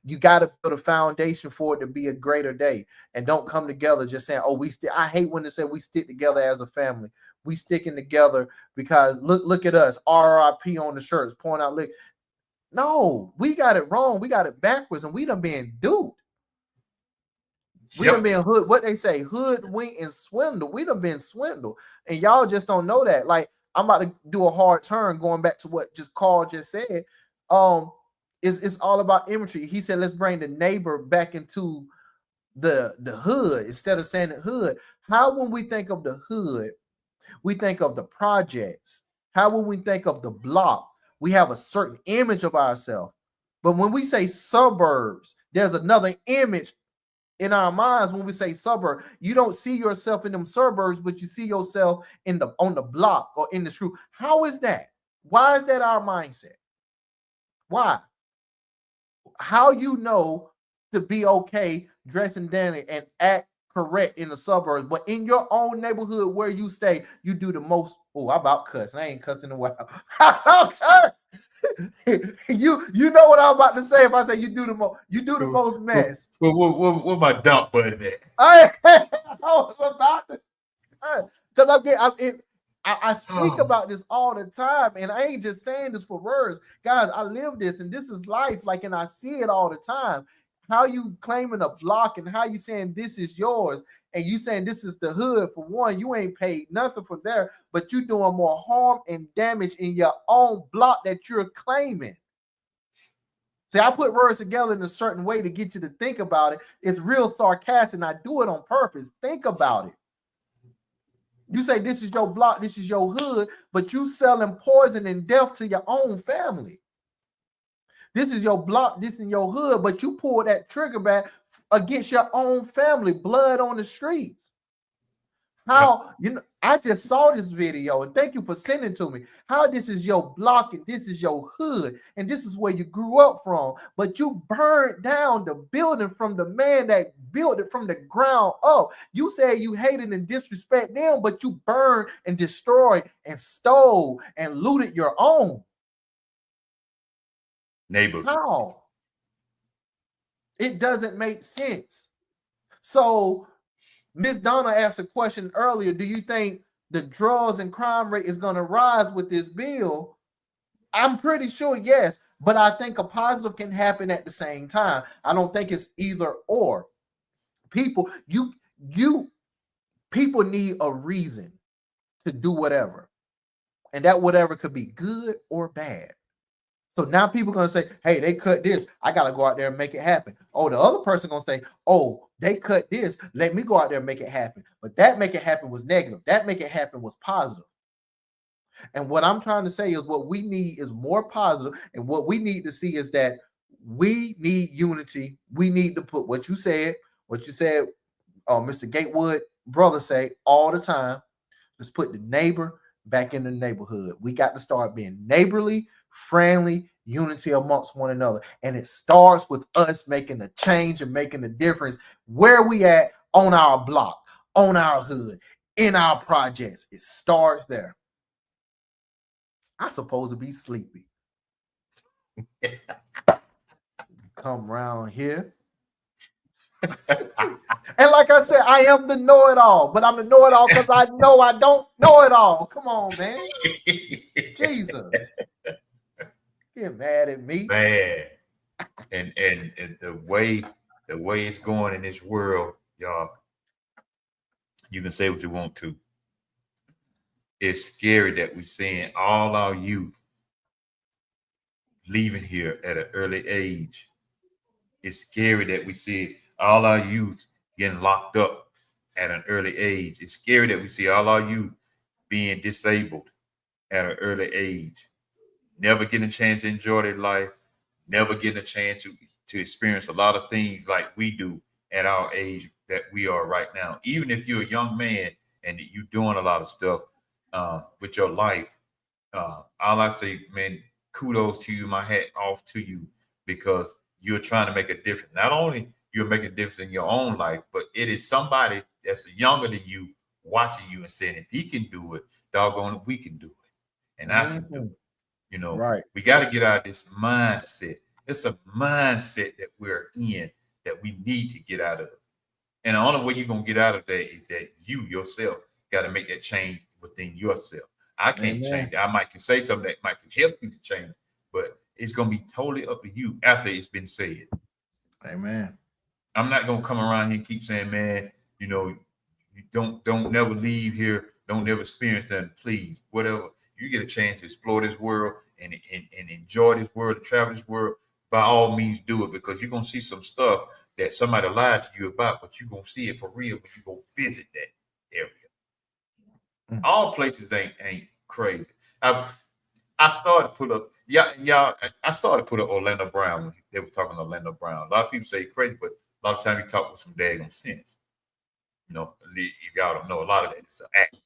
You got to build a foundation for it to be a greater day. And don't come together just saying, oh, I hate when they say we stick together as a family. We sticking together because look at us, RIP on the shirts, pouring out lick. No, we got it wrong. We got it backwards, and we done been duped. We done been what they say, hoodwink and swindle. We done been swindled, and y'all just don't know that. Like, I'm about to do a hard turn, going back to what Carl just said. It's all about imagery. He said, let's bring the neighbor back into the hood instead of saying the hood. How when we think of the hood, we think of the projects. How when we think of the block, we have a certain image of ourselves. But when we say suburbs, there's another image in our minds. When we say suburb, you don't see yourself in them suburbs, but you see yourself on the block or in the street. How is that? Why is that our mindset? Why? How to be okay dressing dandy and act correct in the suburbs, but in your own neighborhood where you stay, you do the most. Oh, I about cuss. I ain't cussing in a while. You know what I'm about to say if I say you do the most mess. Where my dump button at? I was about to, because I speak about this all the time, and I ain't just saying this for words, guys. I live this, and this is life. Like, and I see it all the time. How you claiming a block, and how you saying this is yours, and you saying this is the hood. For one, you ain't paid nothing from there, but you doing more harm and damage in your own block that you're claiming. See, I put words together in a certain way to get you to think about it. It's real sarcastic, and I do it on purpose. Think about it. You say this is your block, this is your hood, but you selling poison and death to your own family. This is your block, this is your hood, but you pull that trigger back against your own family, blood on the streets. How, I just saw this video, and thank you for sending it to me. How this is your block and this is your hood, and this is where you grew up from, but you burned down the building from the man that built it from the ground up. You say you hated and disrespect them, but you burned and destroyed and stole and looted your own neighborhood. How? It doesn't make sense. So Miss Donna asked a question earlier. Do you think the drugs and crime rate is going to rise with this bill? I'm pretty sure yes, but I think a positive can happen at the same time. I don't think it's either or. People need a reason to do whatever, and that whatever could be good or bad. So now people are going to say, hey, they cut this. I got to go out there and make it happen. Oh, the other person going to say, oh, they cut this. Let me go out there and make it happen. But that make it happen was negative. That make it happen was positive. And what I'm trying to say is what we need is more positive. And what we need to see is that we need unity. We need to put what you said, Mr. Gatewood brother say all the time. Let's put the neighbor back in the neighborhood. We got to start being neighborly, friendly, unity amongst one another. And it starts with us making a change and making a difference where we at on our block, on our hood, in our projects. It starts there. I'm supposed to be sleepy. Come around here. And like I said, I am the know-it-all, but I'm the know-it-all because I know I don't know it all. Come on, man. Jesus. Get mad at me. Man. And the way it's going in this world, y'all, you can say what you want to. It's scary that we're seeing all our youth leaving here at an early age. It's scary that we see all our youth getting locked up at an early age. It's scary that we see all our youth being disabled at an early age, never getting a chance to enjoy their life, never getting a chance to experience a lot of things like we do at our age that we are right now. Even if you're a young man and you're doing a lot of stuff with your life, all I say, man, kudos to you, my hat off to you, because you're trying to make a difference. Not only you're making a difference in your own life, but it is somebody that's younger than you watching you and saying, if he can do it, doggone it, we can do it. And I can do it. Right. We got to get out of this mindset. It's a mindset that we're in that we need to get out of. And the only way you're going to get out of that is that you yourself got to make that change within yourself. I can't change it. I might can say something that might help you to change, but it's going to be totally up to you after it's been said. Amen. I'm not going to come around here and keep saying, man, you don't never leave here. Don't never experience that. Please, whatever. You get a chance to explore this world and enjoy this world, and travel this world, by all means do it, because you're going to see some stuff that somebody lied to you about, but you're going to see it for real when you go visit that area. All places ain't crazy. I started to put up, I started to put up Orlando Brown when they were talking to Orlando Brown. A lot of people say crazy, but a lot of times he talk with some daggone sense. If y'all don't know, a lot of that is an act.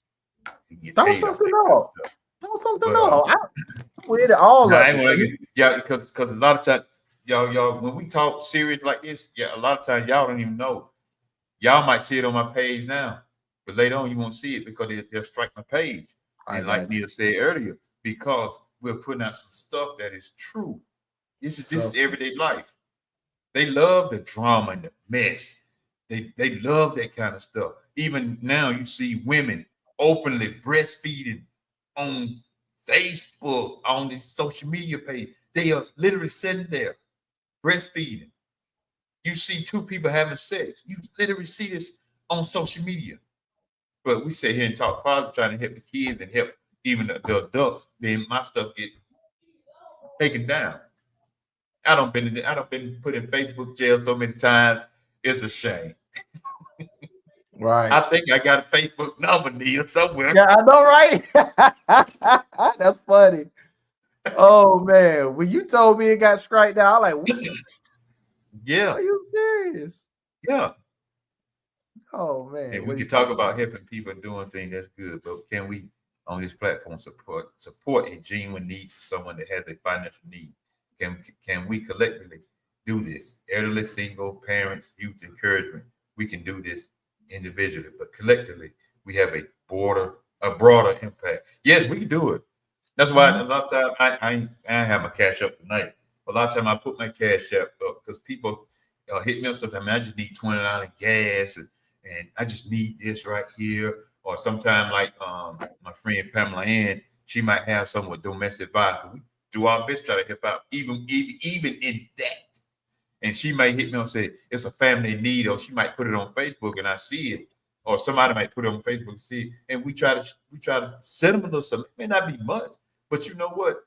Don't something else. Don't something else. With it all. Because a lot of times, y'all, when we talk serious like this, a lot of times y'all don't even know. Y'all might see it on my page now, but later on you won't see it because they'll strike my page. And like Neil said earlier, because we're putting out some stuff that is true. This is everyday life. They love the drama and the mess. They love that kind of stuff. Even now, you see women openly breastfeeding on Facebook, on this social media page. They are literally sitting there breastfeeding. You see two people having sex. You literally see this on social media. But we sit here and talk positive, trying to help the kids and help even the adults. Then my stuff get taken down. I don't been put in Facebook jail so many times. It's a shame. Right. I think I got a Facebook number, Neil, somewhere. Yeah, I know, right? That's funny. Oh man, when you told me it got striked down, I'm like, Yeah, are you serious? yeah. Oh man, And what we are you can talk talking about about? helping people and doing things that's good, but can we on this platform support a genuine need to someone that has a financial need? Can we collectively do this? Elderly, single, parents, youth encouragement. We can do this individually, but collectively we have a broader impact. Yes, we can do it. That's why a lot of time I have my cash up tonight. A lot of time I put my cash up because people hit me up sometimes. I just need $20 gas and I just need this right here. Or sometime like my friend Pamela Ann, she might have some with domestic violence. We do our best to try to help out, even in that. And she might hit me and say it's a family in need, or she might put it on Facebook and I see it, or somebody might put it on Facebook and see it, and we try to send them a little something. It may not be much, but you know what?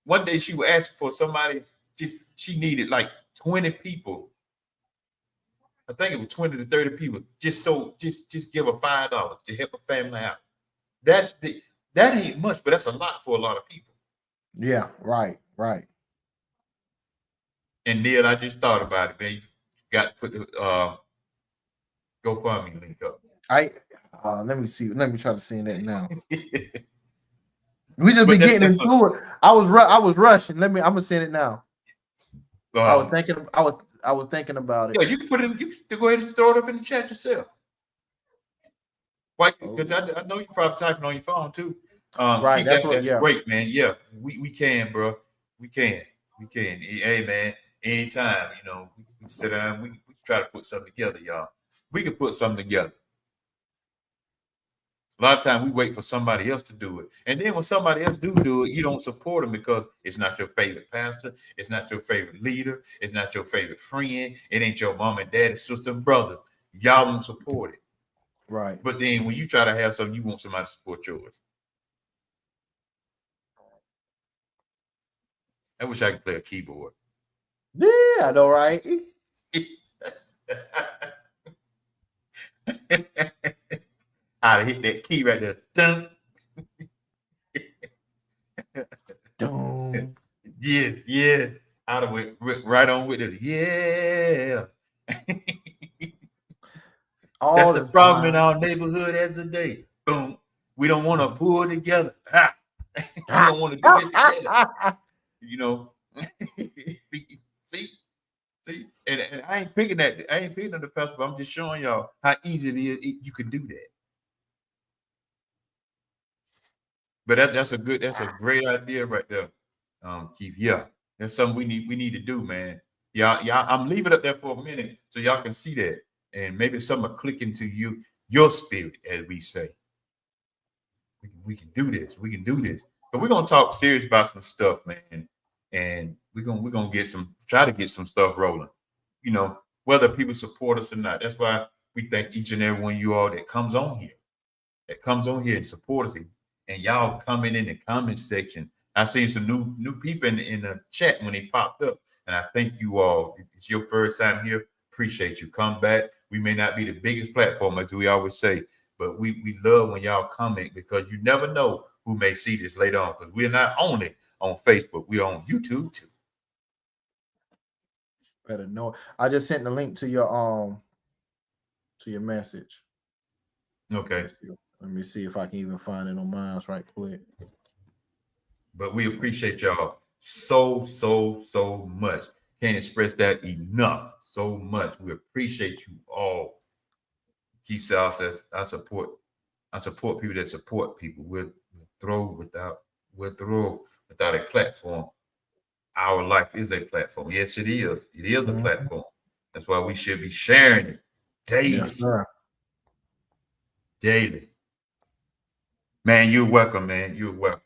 One day she was asking for somebody. She needed like 20 people. I think it was 20 to 30 people. Just give her $5 to help a family out. That that ain't much, but that's a lot for a lot of people. Yeah, right. And Neil, I just thought about it, man. You got to put the GoFundMe link up. Let me see. Let me try to see that now. We just But be getting into it. I was rushing. I'm gonna send it now. I was thinking about it. Yeah, you can put it. You can go ahead and throw it up in the chat yourself. Why? Because I know you're probably typing on your phone too. Right. That's great, man. Yeah, we can, bro. We can. Hey, man. Anytime, we sit down. We try to put something together, y'all. We can put something together. A lot of times we wait for somebody else to do it. And then when somebody else do it, you don't support them because it's not your favorite pastor. It's not your favorite leader. It's not your favorite friend. It ain't your mom and dad, sister and brothers. Y'all don't support it. Right. But then when you try to have something, you want somebody to support yours. I wish I could play a keyboard. Yeah, I know, right? I'd hit that key right there. Dun. Dun. Yes. I'd have went right on with it. Yeah. That's the problem in our neighborhood as a day. Boom. We don't want to pull together. Ha. We don't want to do this together. See, and I ain't picking that. I ain't picking on the pastor, but I'm just showing y'all how easy it is. You can do that. But that's a great idea right there, Keith. Yeah, that's something we need to do, man. Y'all, I'm leaving it up there for a minute so y'all can see that, and maybe something will click into your spirit, as we say. We can do this. We can do this. But we're gonna talk serious about some stuff, man, and we're gonna try to get some stuff rolling. Whether people support us or not. That's why we thank each and every one of you all that comes on here and support us. And y'all coming in the comment section. I seen some new people in the chat when they popped up. And I thank you all. It's your first time here. Appreciate you. Come back. We may not be the biggest platform, as we always say, but we love when y'all comment because you never know who may see this later on. Because we're not only on Facebook, we're on YouTube too. Better know. I just sent the link to your message. Okay. Let me see if I can even find it on mine right quick. But we appreciate y'all so much. Can't express that enough. So much. We appreciate you all. Keep South says I support people that support people. We're through without a platform. Our life is a platform. Yes, it is. It is a platform. That's why we should be sharing it daily. Yes, sir. Daily. Man, you're welcome, man. You're welcome.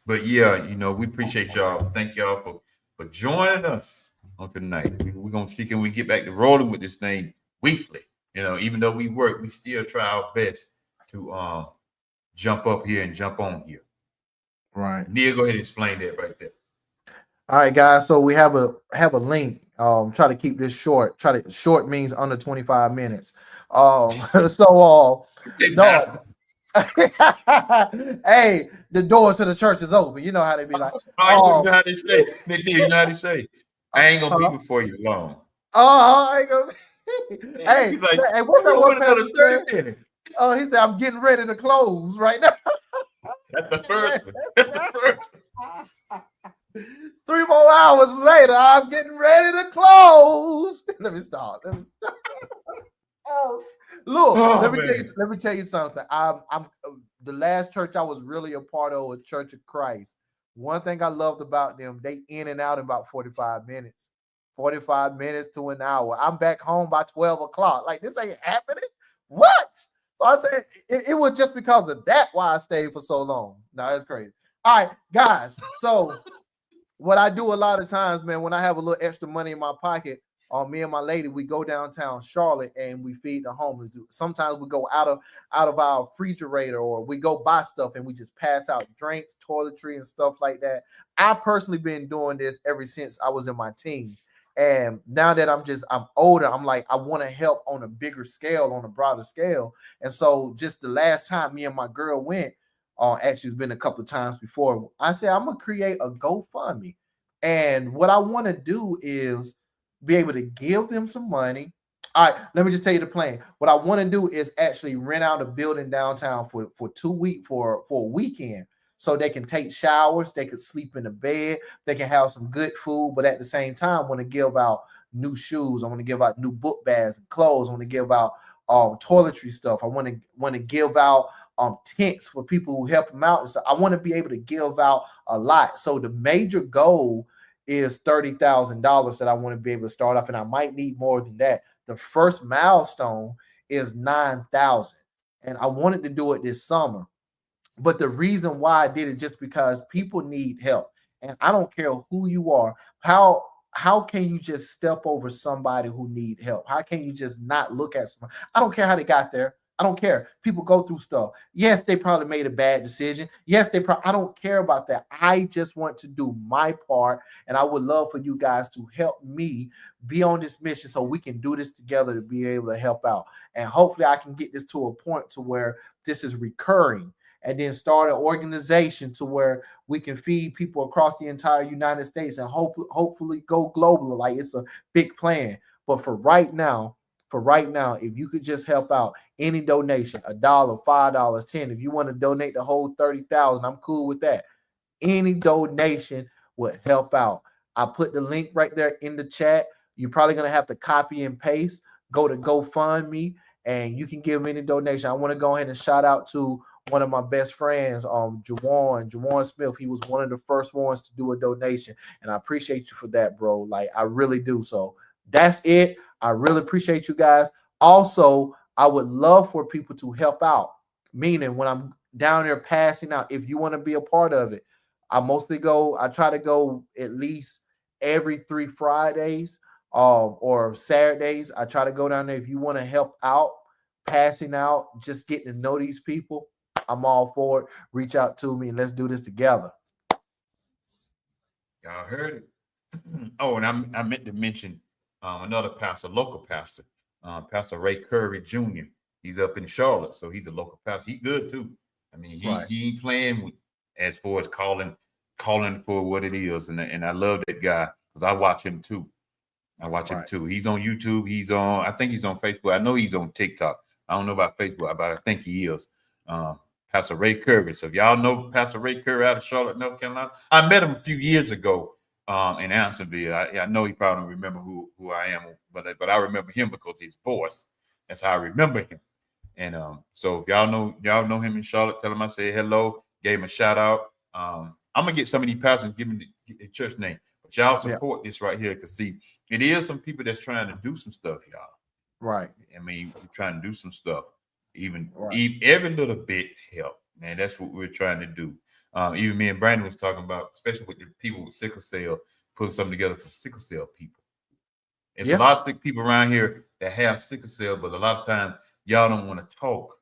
But yeah, we appreciate y'all. Thank y'all for joining us on tonight. We're gonna see can we get back to rolling with this thing weekly. Even though we work, we still try our best to jump up here and jump on here. Right. Neil, go ahead and explain that right there. All right, guys. So we have a link. Try to keep this short. Short means under 25 minutes. So Hey, no. Pastor. Hey, the doors to the church is open. You know how they be like, You um, know how they say, Nick, you know how they say, I ain't gonna be huh? before you long. I ain't gonna Man, hey, he's like, hey, what's we that don't one want another pastor said? 30 minutes. Oh, he said, I'm getting ready to close right now. That's the Getting ready. first one. That's the first one. 3 more hours later, I'm getting ready to close. Let me stop. Oh, look, Oh man. let me tell you something. I'm the last church I was really a part of was Church of Christ. One thing I loved about them, they in and out in about 45 minutes. 45 minutes to an hour. I'm back home by 12 o'clock. Like, this ain't happening. What? So I said it was just because of that why I stayed for so long. No, that's crazy. All right, guys. So what I do a lot of times, man, when I have a little extra money in my pocket, me and my lady, we go downtown Charlotte and we feed the homeless. Sometimes we go out of our refrigerator, or we go buy stuff and we just pass out drinks, toiletry, and stuff like that. I personally been doing this ever since I was in my teens. And now that I'm older, I'm like, I want to help on a bigger scale, on a broader scale. And so just the last time me and my girl went, actually it's been a couple of times before, I said I'm gonna create a GoFundMe. And what I want to do is be able to give them some money. All right, let me just tell you the plan. What I want to do is actually rent out a building downtown for 2 weeks for a weekend, so they can take showers, they can sleep in the bed, they can have some good food, but at the same time, want to give out new shoes. I want to give out new book bags and clothes. I want to give out toiletry stuff. I want to give out tents for people who help them out. And so I want to be able to give out a lot. So the major goal is $30,000 that I want to be able to start off, and I might need more than that. The first milestone is 9,000, and I wanted to do it this summer. But the reason why I did it just because people need help, and I don't care who you are. How can you just step over somebody who need help? How can you just not look at someone? I don't care how they got there. I don't care. People go through stuff. Yes, they probably made a bad decision. Yes, I don't care about that. I just want to do my part, and I would love for you guys to help me be on this mission so we can do this together to be able to help out. And hopefully I can get this to a point to where this is recurring, and then start an organization to where we can feed people across the entire United States and hopefully go global. Like, it's a big plan. But for right now, if you could just help out, any donation, $1, $5, 10. If you want to donate the whole 30,000, I'm cool with that. Any donation would help out. I put the link right there in the chat. You're probably gonna have to copy and paste. Go to GoFundMe, and you can give any donation. I want to go ahead and shout out to one of my best friends, Jawan Smith. He was one of the first ones to do a donation, and I appreciate you for that, bro. Like, I really do. So that's it. I really appreciate you guys. Also, I would love for people to help out. Meaning, when I'm down there passing out, if you want to be a part of it, I try to go at least every 3 Fridays, or Saturdays. I try to go down there. If you want to help out, passing out, just getting to know these people, I'm all for it. Reach out to me and let's do this together. Y'all heard it. Oh, and I meant to mention another pastor, local pastor, Pastor Ray Curry Jr. He's up in Charlotte, so he's a local pastor. He good too. I mean, Right. he ain't playing with, as far as calling for what it is, and I love that guy because I watch him too. I watch him Right. too. He's on YouTube. I think he's on Facebook. I know he's on TikTok. I don't know about Facebook, but I think he is. Uh, Pastor Ray Curry. So if y'all know Pastor Ray Curry out of Charlotte, North Carolina, I met him a few years ago in Andersonville. I know he probably don't remember who I am, but I remember him because his voice. That's how I remember him. And so if y'all know him in Charlotte, tell him I said hello, gave him a shout out. I'm gonna get some of these pastors and give him the church name, but y'all Yeah. support this right here, because see, it is some people that's trying to do some stuff, y'all. Right. I mean, we're trying to do some stuff. Even Right. every little bit help, man. That's what we're trying to do. Even me and Brandon was talking about, especially with the people with sickle cell, putting something together for sickle cell people. It's a Yeah. lot of sick people around here that have sickle cell, but a lot of times y'all don't want to talk.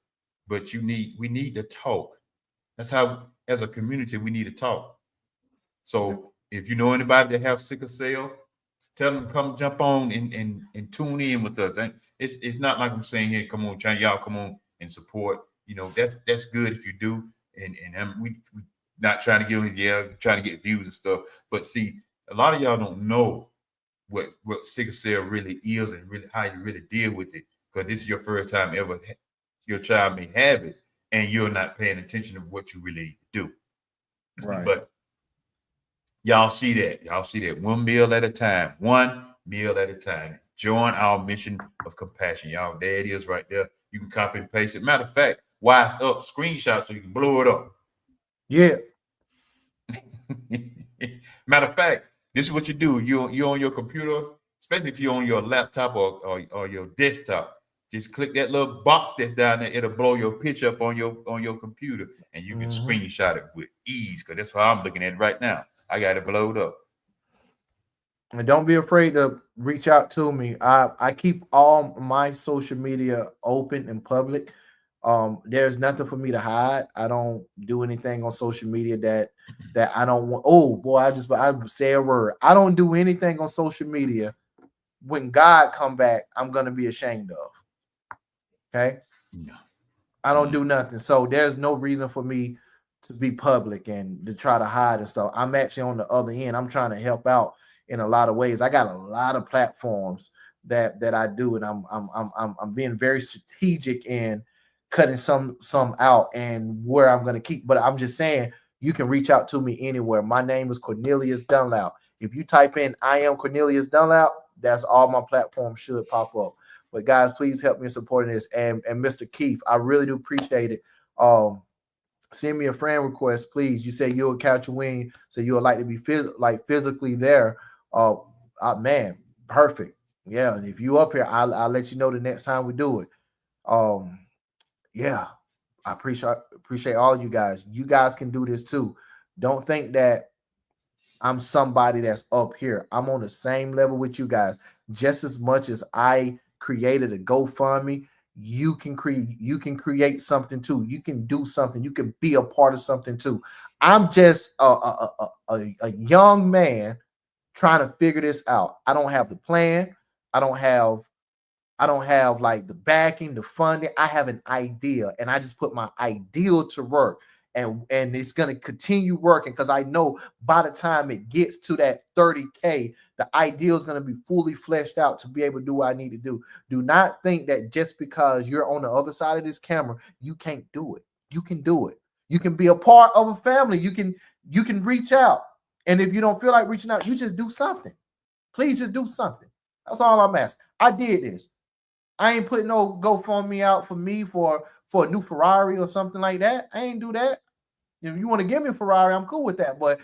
But we need to talk. That's how, as a community, we need to talk. Yeah. So if you know anybody that have sickle cell, tell them to come jump on and tune in with us. And it's not like I'm saying here, come on, China, y'all come on and support. You know, that's good if you do. And we not trying to get on, trying to get views and stuff. But see, a lot of y'all don't know what sickle cell really is and really how you really deal with it, because this is your first time ever your child may have it, and you're not paying attention to what you really need to do. Right. But y'all see that. Y'all see that 1 meal at a time. 1 meal at a time. Join our mission of compassion. Y'all, there it is right there. You can copy and paste it. Matter of fact, wise up, screenshot so you can blow it up. Yeah. Matter of fact, this is what you do. You're on your computer, especially if you're on your laptop or your desktop. Just click that little box that's down there. It'll blow your picture up on your computer, and you can screenshot it with ease. Because that's how I'm looking at it right now. I got it blowed up. And don't be afraid to reach out to me. I keep all my social media open and public. There's nothing for me to hide. I don't do anything on social media that I don't want. Oh boy, I say a word. I don't do anything on social media. When God come back, I'm gonna be ashamed of. Okay. No. I don't do nothing. So there's no reason for me to be public and to try to hide and stuff. I'm actually on the other end. I'm trying to help out in a lot of ways. I got a lot of platforms that I do, and I'm being very strategic in cutting some out and where I'm going to keep. But I'm just saying, you can reach out to me anywhere. My name is Cornelius Dunlap. If you type in "I am Cornelius Dunlap," that's all my platforms should pop up. But guys, please help me in supporting this. And Mr. Keith, I really do appreciate it. Send me a friend request, please. You say you'll catch a wing, so you'll like to be physically there. Man, perfect. Yeah, and if you up here, I'll let you know the next time we do it. Yeah, I appreciate all you guys. You guys can do this too. Don't think that I'm somebody that's up here. I'm on the same level with you guys. Just as much as I created a GoFundMe, you can create something too. You can do something. You can be a part of something too. I'm just a young man trying to figure this out. I don't have the plan. I don't have like the backing, the funding. I have an idea, and I just put my ideal to work. And it's going to continue working, because I know by the time it gets to that 30K, the ideal is going to be fully fleshed out to be able to do what I need to do. Do not think that just because you're on the other side of this camera, you can't do it. You can do it. You can be a part of a family. You can reach out. And if you don't feel like reaching out, you just do something. Please just do something. That's all I'm asking. I did this. I ain't putting no GoFundMe out for me for a new Ferrari or something like that. I ain't do that. If you want to give me a Ferrari, I'm cool with that. But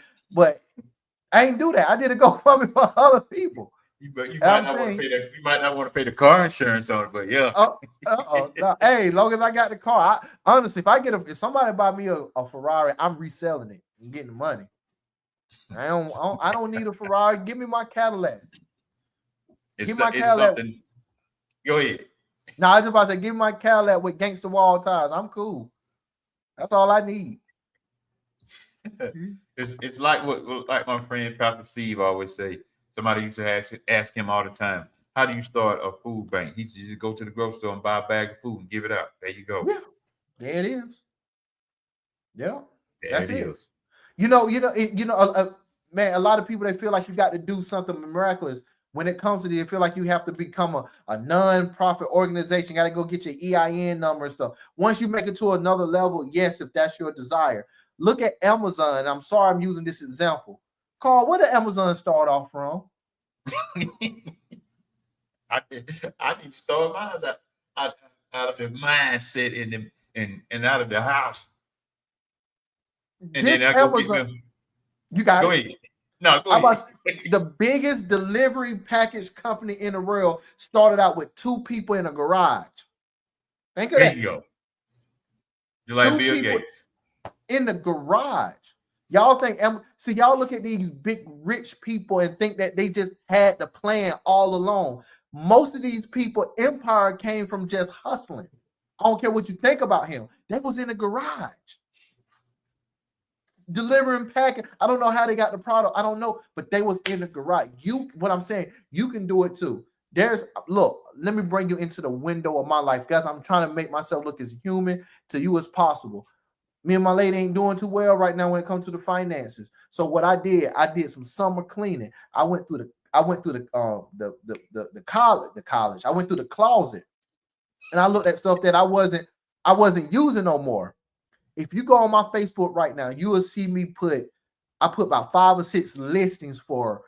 I ain't do that. I did a GoFundMe for other people. You might not want to pay the car insurance on it, but yeah. No, hey, long as I got the car. Honestly, if somebody buy me a Ferrari, I'm reselling it and getting the money. I don't need a Ferrari. Give me my Cadillac. It's something. Go ahead. No, I was just about to say, give me my Cadillac with gangster wall tires. I'm cool. That's all I need. It's like like my friend Pastor Steve always say. Somebody used to ask him all the time, how do you start a food bank? He used to just go to the grocery store and buy a bag of food and give it out. There you go. Yeah, there it is. Yeah, that's it. Man, a lot of people, they feel like you got to do something miraculous. When it comes to it, you feel like you have to become a non-profit organization. You got to go get your EIN number and stuff. Once you make it to another level, yes, if that's your desire. Look at Amazon. I'm sorry I'm using this example. Carl, where did Amazon start off from? I need to start mine out of the mindset and out of the house. And this then I go Amazon, get them. You got go it. ahead. No, go ahead. The biggest delivery package company in the world started out with 2 people in a garage. Think of that. There you go. You're like Bill Gates. In the garage. Y'all think, see, y'all look at these big rich people and think that they just had the plan all along. Most of these people, empire came from just hustling. I don't care what you think about him. That was in a garage. delivering packing. I don't know how they got the product. I don't know, but they was in the garage. What I'm saying, you can do it too. Look, let me bring you into the window of my life, guys. I'm trying to make myself look as human to you as possible. Me and my lady ain't doing too well right now when it comes to the finances. So what I did some summer cleaning. I went through the college. I went through the closet, and I looked at stuff that I wasn't using no more. If you go on my Facebook right now, you will see me I put about 5 or 6 listings for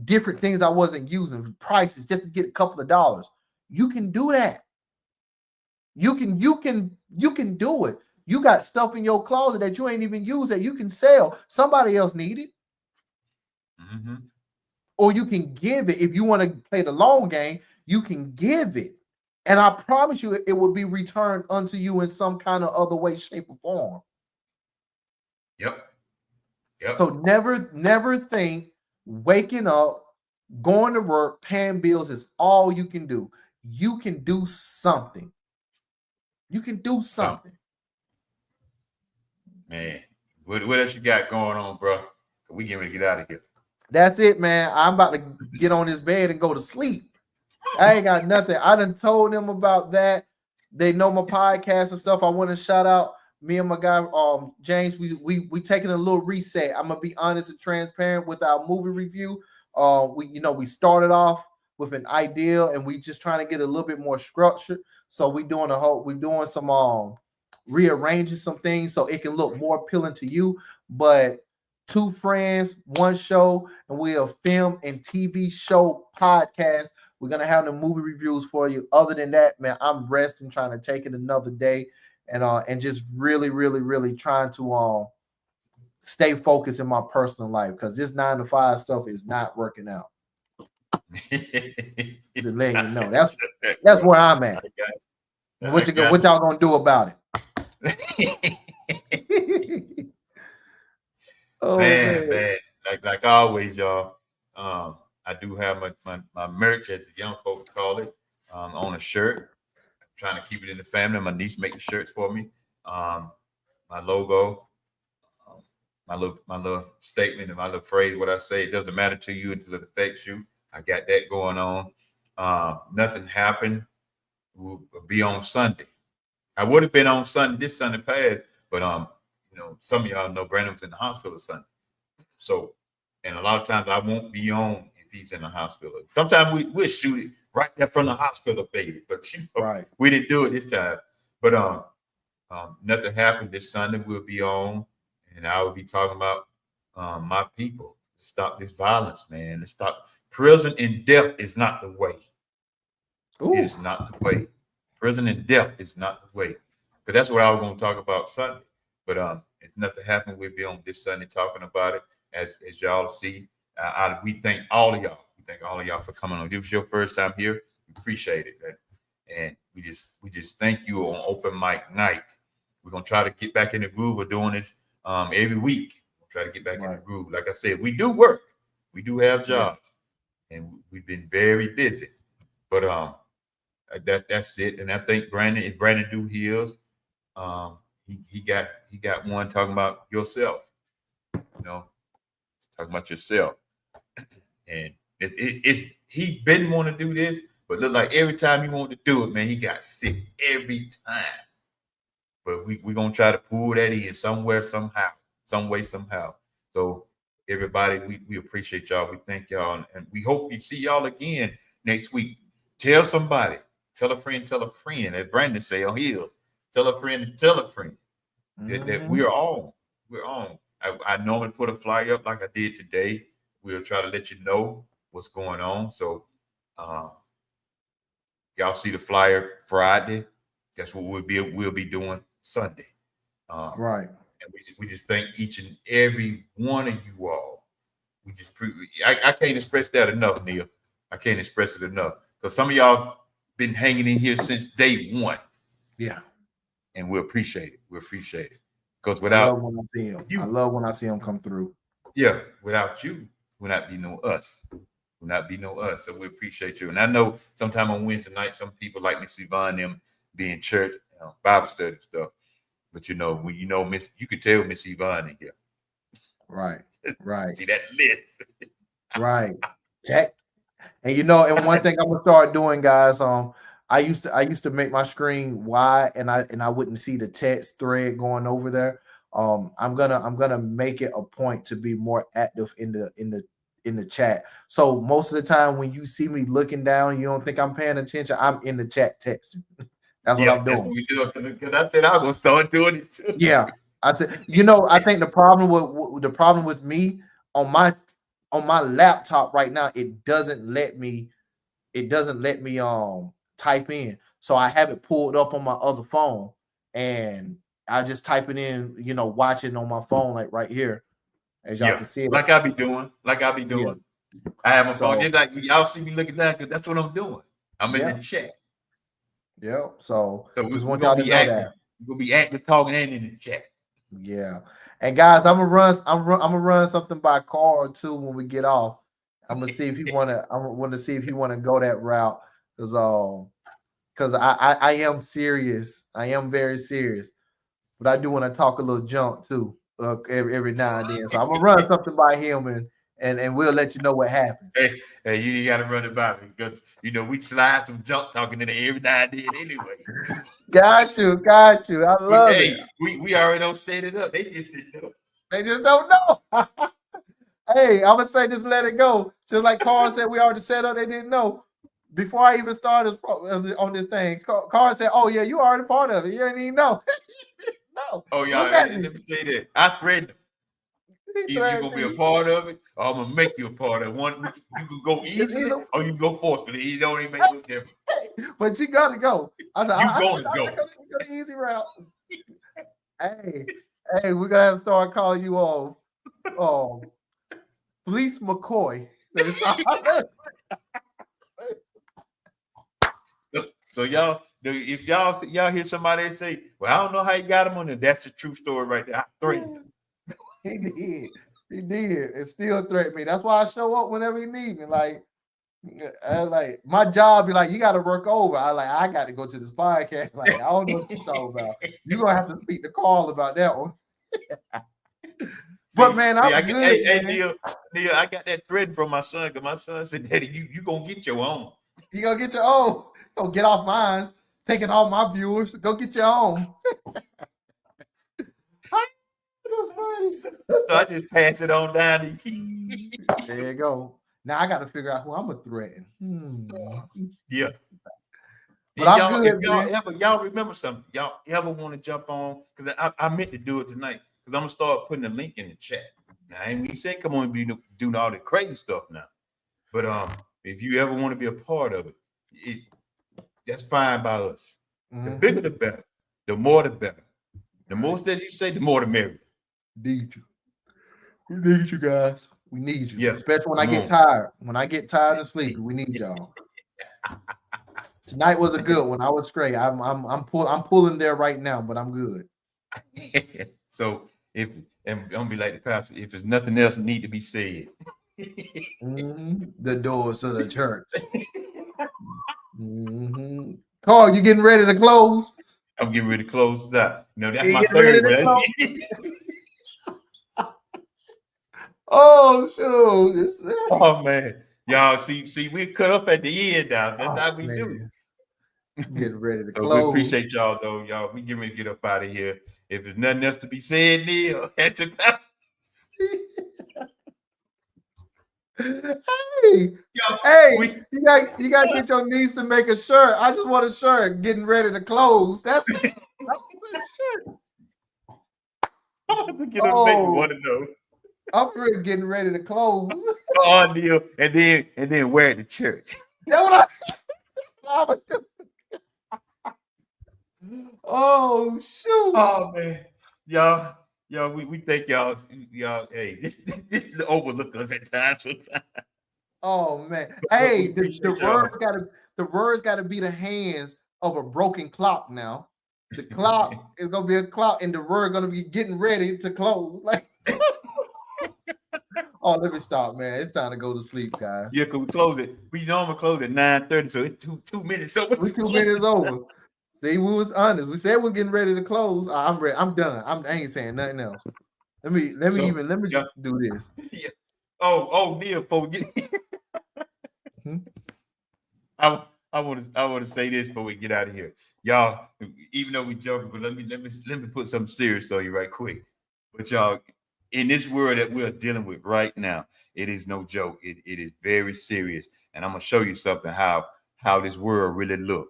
different things I wasn't using, prices just to get a couple of dollars. You can do that. You can do it. You got stuff in your closet that you ain't even use that you can sell. Somebody else need it. Mm-hmm. Or you can give it. If you want to play the long game, you can give it. And I promise you it will be returned unto you in some kind of other way, shape, or form. Yep. So never think waking up, going to work, paying bills is all you can do. You can do something. You can do something. Man, what else you got going on, bro? We getting ready to get out of here. That's it, man. I'm about to get on this bed and go to sleep. I ain't got nothing. I done told them about that. They know my podcast and stuff. I want to shout out me and my guy James. We taking a little reset. I'm gonna be honest and transparent with our movie review. We started off with an idea and we just trying to get a little bit more structured. So we're doing some rearranging some things so it can look more appealing to you. But 2 friends, 1 show, and we're a film and TV show podcast. We're gonna have the movie reviews for you. Other than that, man, I'm resting, trying to take it another day, and just really, really, really trying to stay focused in my personal life because this 9 to 5 stuff is not working out. To let you know, that's where I'm at. What y'all gonna do about it? Oh, man. Like always, y'all. I do have my merch, as the young folks call it, on a shirt. I'm trying to keep it in the family. My niece make the shirts for me. My logo, my little statement and my little phrase, what I say, it doesn't matter to you until it affects you. I got that going on. Nothing happened. We'll be on Sunday. I would have been on this Sunday past, but some of y'all know Brandon was in the hospital Sunday. So, and a lot of times I won't be on if he's in the hospital. Sometimes we'll shoot it right there from the hospital bed, but right. We didn't do it this time. But nothing happened this Sunday. We'll be on, and I will be talking about my people. Stop this violence, man. Let's stop. Prison and death is not the way. Ooh. It is not the way. Prison and death is not the way. Because that's what I was going to talk about Sunday. But if nothing happened, we'll be on this Sunday talking about it. As y'all see, we thank all of y'all. We thank all of y'all for coming on. If it's your first time here, we appreciate it, man. And we just thank you on open mic night. We're gonna try to get back in the groove of doing this every week. We'll try to get back in the groove. Like I said, we do work. We do have jobs, and we've been very busy. But that's it. And I think if Brandon do heals, he got one talking about yourself. Talking about yourself. And he been want to do this, but look like every time he wanted to do it, man, he got sick every time. But we're gonna try to pull that in somewhere, somehow, some way, somehow. So everybody, we appreciate y'all. We thank y'all, and we hope we see y'all again next week. Tell somebody, tell a friend, as Brandon say on Hills. Tell a friend, that we're on. We're on. I normally put a flyer up like I did today. We'll try to let you know what's going on. So y'all see the flyer Friday. That's what we'll be doing Sunday. Right. And we just thank each and every one of you all. I can't express that enough, Neil. I can't express it enough. Because some of y'all been hanging in here since day one. Yeah. And we appreciate it. Because without I love when I see him. I love when I see him come through. Yeah, without you, will not be no us. Will not be no us. So we appreciate you. And I know sometime on Wednesday night, some people like Miss Yvonne them be in church, Bible study stuff. But when you can tell Miss Yvonne in here. Right. Right. See that list. Right. Check. And and one thing I'm gonna start doing, guys. I used to make my screen wide, and I wouldn't see the text thread going over there. I'm gonna make it a point to be more active in the chat. So most of the time when you see me looking down, you don't think I'm paying attention. I'm in the chat texting. That's what I'm That's doing. what we do. Because I said I was gonna start doing it too. Yeah, I said, I think the problem with me on my laptop right now, it doesn't let me type in. So I have it pulled up on my other phone, and I just type it in, watching on my phone, like right here, as y'all can see it. Like I be doing. Yeah. I have my So- phone just like y'all see me looking down because that's what I'm doing. I'm in Yeah. the chat. Yeah. So So just we're want y'all gonna to be know active. that. We're gonna be active talking and in the chat. Yeah. And guys, I'm gonna run something by Carl too when we get off. I'm gonna see if he wanna go that route, because I am serious. I am very serious, but I do want to talk a little junk too, every now and then. So I'm gonna run something by him, and we'll let you know what happens. Hey, you gotta run it by me because we slide some junk talking in there every now and then anyway. Got you. I love it. We already don't set it up. They just didn't know. They just don't know. Hey, I'm gonna say just let it go. Just like Carl said, we already set up. They didn't know before I even started on this thing. Carl said, "Oh yeah, you already part of it. You didn't even know." No. Oh y'all, let me tell you that. I threatened them. Either you're gonna be a part of it, or I'm gonna make you a part of it. One, you can go easily, or you can go forcefully. You don't even make no difference. But you gotta go. I said, You go the easy route. Hey, we're gonna have to start calling you Fleece McCoy. So y'all, if y'all hear somebody say, "Well, I don't know how you got him on there," that's the true story right there. I threatened him. He did, and still threaten me. That's why I show up whenever he need me. Like my job be like, you got to work over. I got to go to this podcast. Like, I don't know what you're talking about. You're gonna have to speak to Carl about that one. But man, I'm good. Hey, Neil, I got that thread from my son because my son said, "Daddy, you gonna get your own. You gonna get your own. Go get off mine, taking all my viewers. Go get your own." That's funny. So I just pass it on down to you. There you go. Now I got to figure out who I'm gonna threaten. Yeah. But I'm good, y'all remember something? Y'all ever want to jump on? Because I meant to do it tonight. Because I'm gonna start putting a link in the chat. Now, I ain't say come on and be doing all the crazy stuff now. But if you ever want to be a part of it, that's fine by us. The bigger the better. The more the better. The more that you say, the more the merrier. Need you. We need you guys. We need you. Yeah. Especially when I get tired. When I get tired and sleepy, we need y'all. Tonight was a good one. I was great. I'm pulling there right now, but I'm good. So and I'm gonna be like the pastor, if there's nothing else need to be said. The doors to the church. Carl, you getting ready to close? I'm getting ready to close this out. That's my third one. Oh, shoot. Oh man. Y'all see, we cut up at the end now. That's how we do. Getting ready to so close. We appreciate y'all though. Y'all, we getting ready to get up out of here. If there's nothing else to be said, Neil, and to pass. Hey, you got to get your niece to make a shirt. I just want a shirt. Getting ready to close. That's a shirt. I'm gonna get her to make me one of those. I'm really getting ready to close. Oh, Neil, and then wear it to church. That's what Oh shoot! Oh man, y'all, we thank y'all. Hey, this overlook us at times. Oh man, hey, the words gotta be the hands of a broken clock now. The clock is gonna be a clock, and the word gonna be getting ready to close. Like, oh, let me stop, man. It's time to go to sleep, guys. Yeah, cause we close it. We normally close at 9:30, so it's 2 minutes over. We're 2 minutes over. See, we was honest. We said we're getting ready to close. I'm ready. I'm done. I ain't saying nothing else. Let me Yeah. do this. Yeah. Oh, Neil, before we get Hmm? I want to say this before we get out of here. Y'all, even though we joking, but let me put something serious on you right quick. But y'all, in this world that we're dealing with right now, it is no joke. It is very serious. And I'm gonna show you something how this world really look.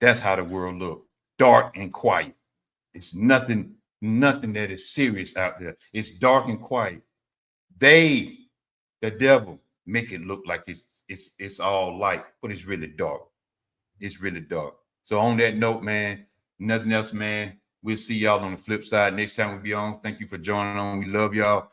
That's how the world look. Dark and quiet. It's nothing that is serious out there. It's dark and quiet. They, the devil, make it look like it's all light, but it's really dark. It's really dark. So on that note, man, nothing else, man. We'll see y'all on the flip side next time we be on. Thank you for joining on. We love y'all.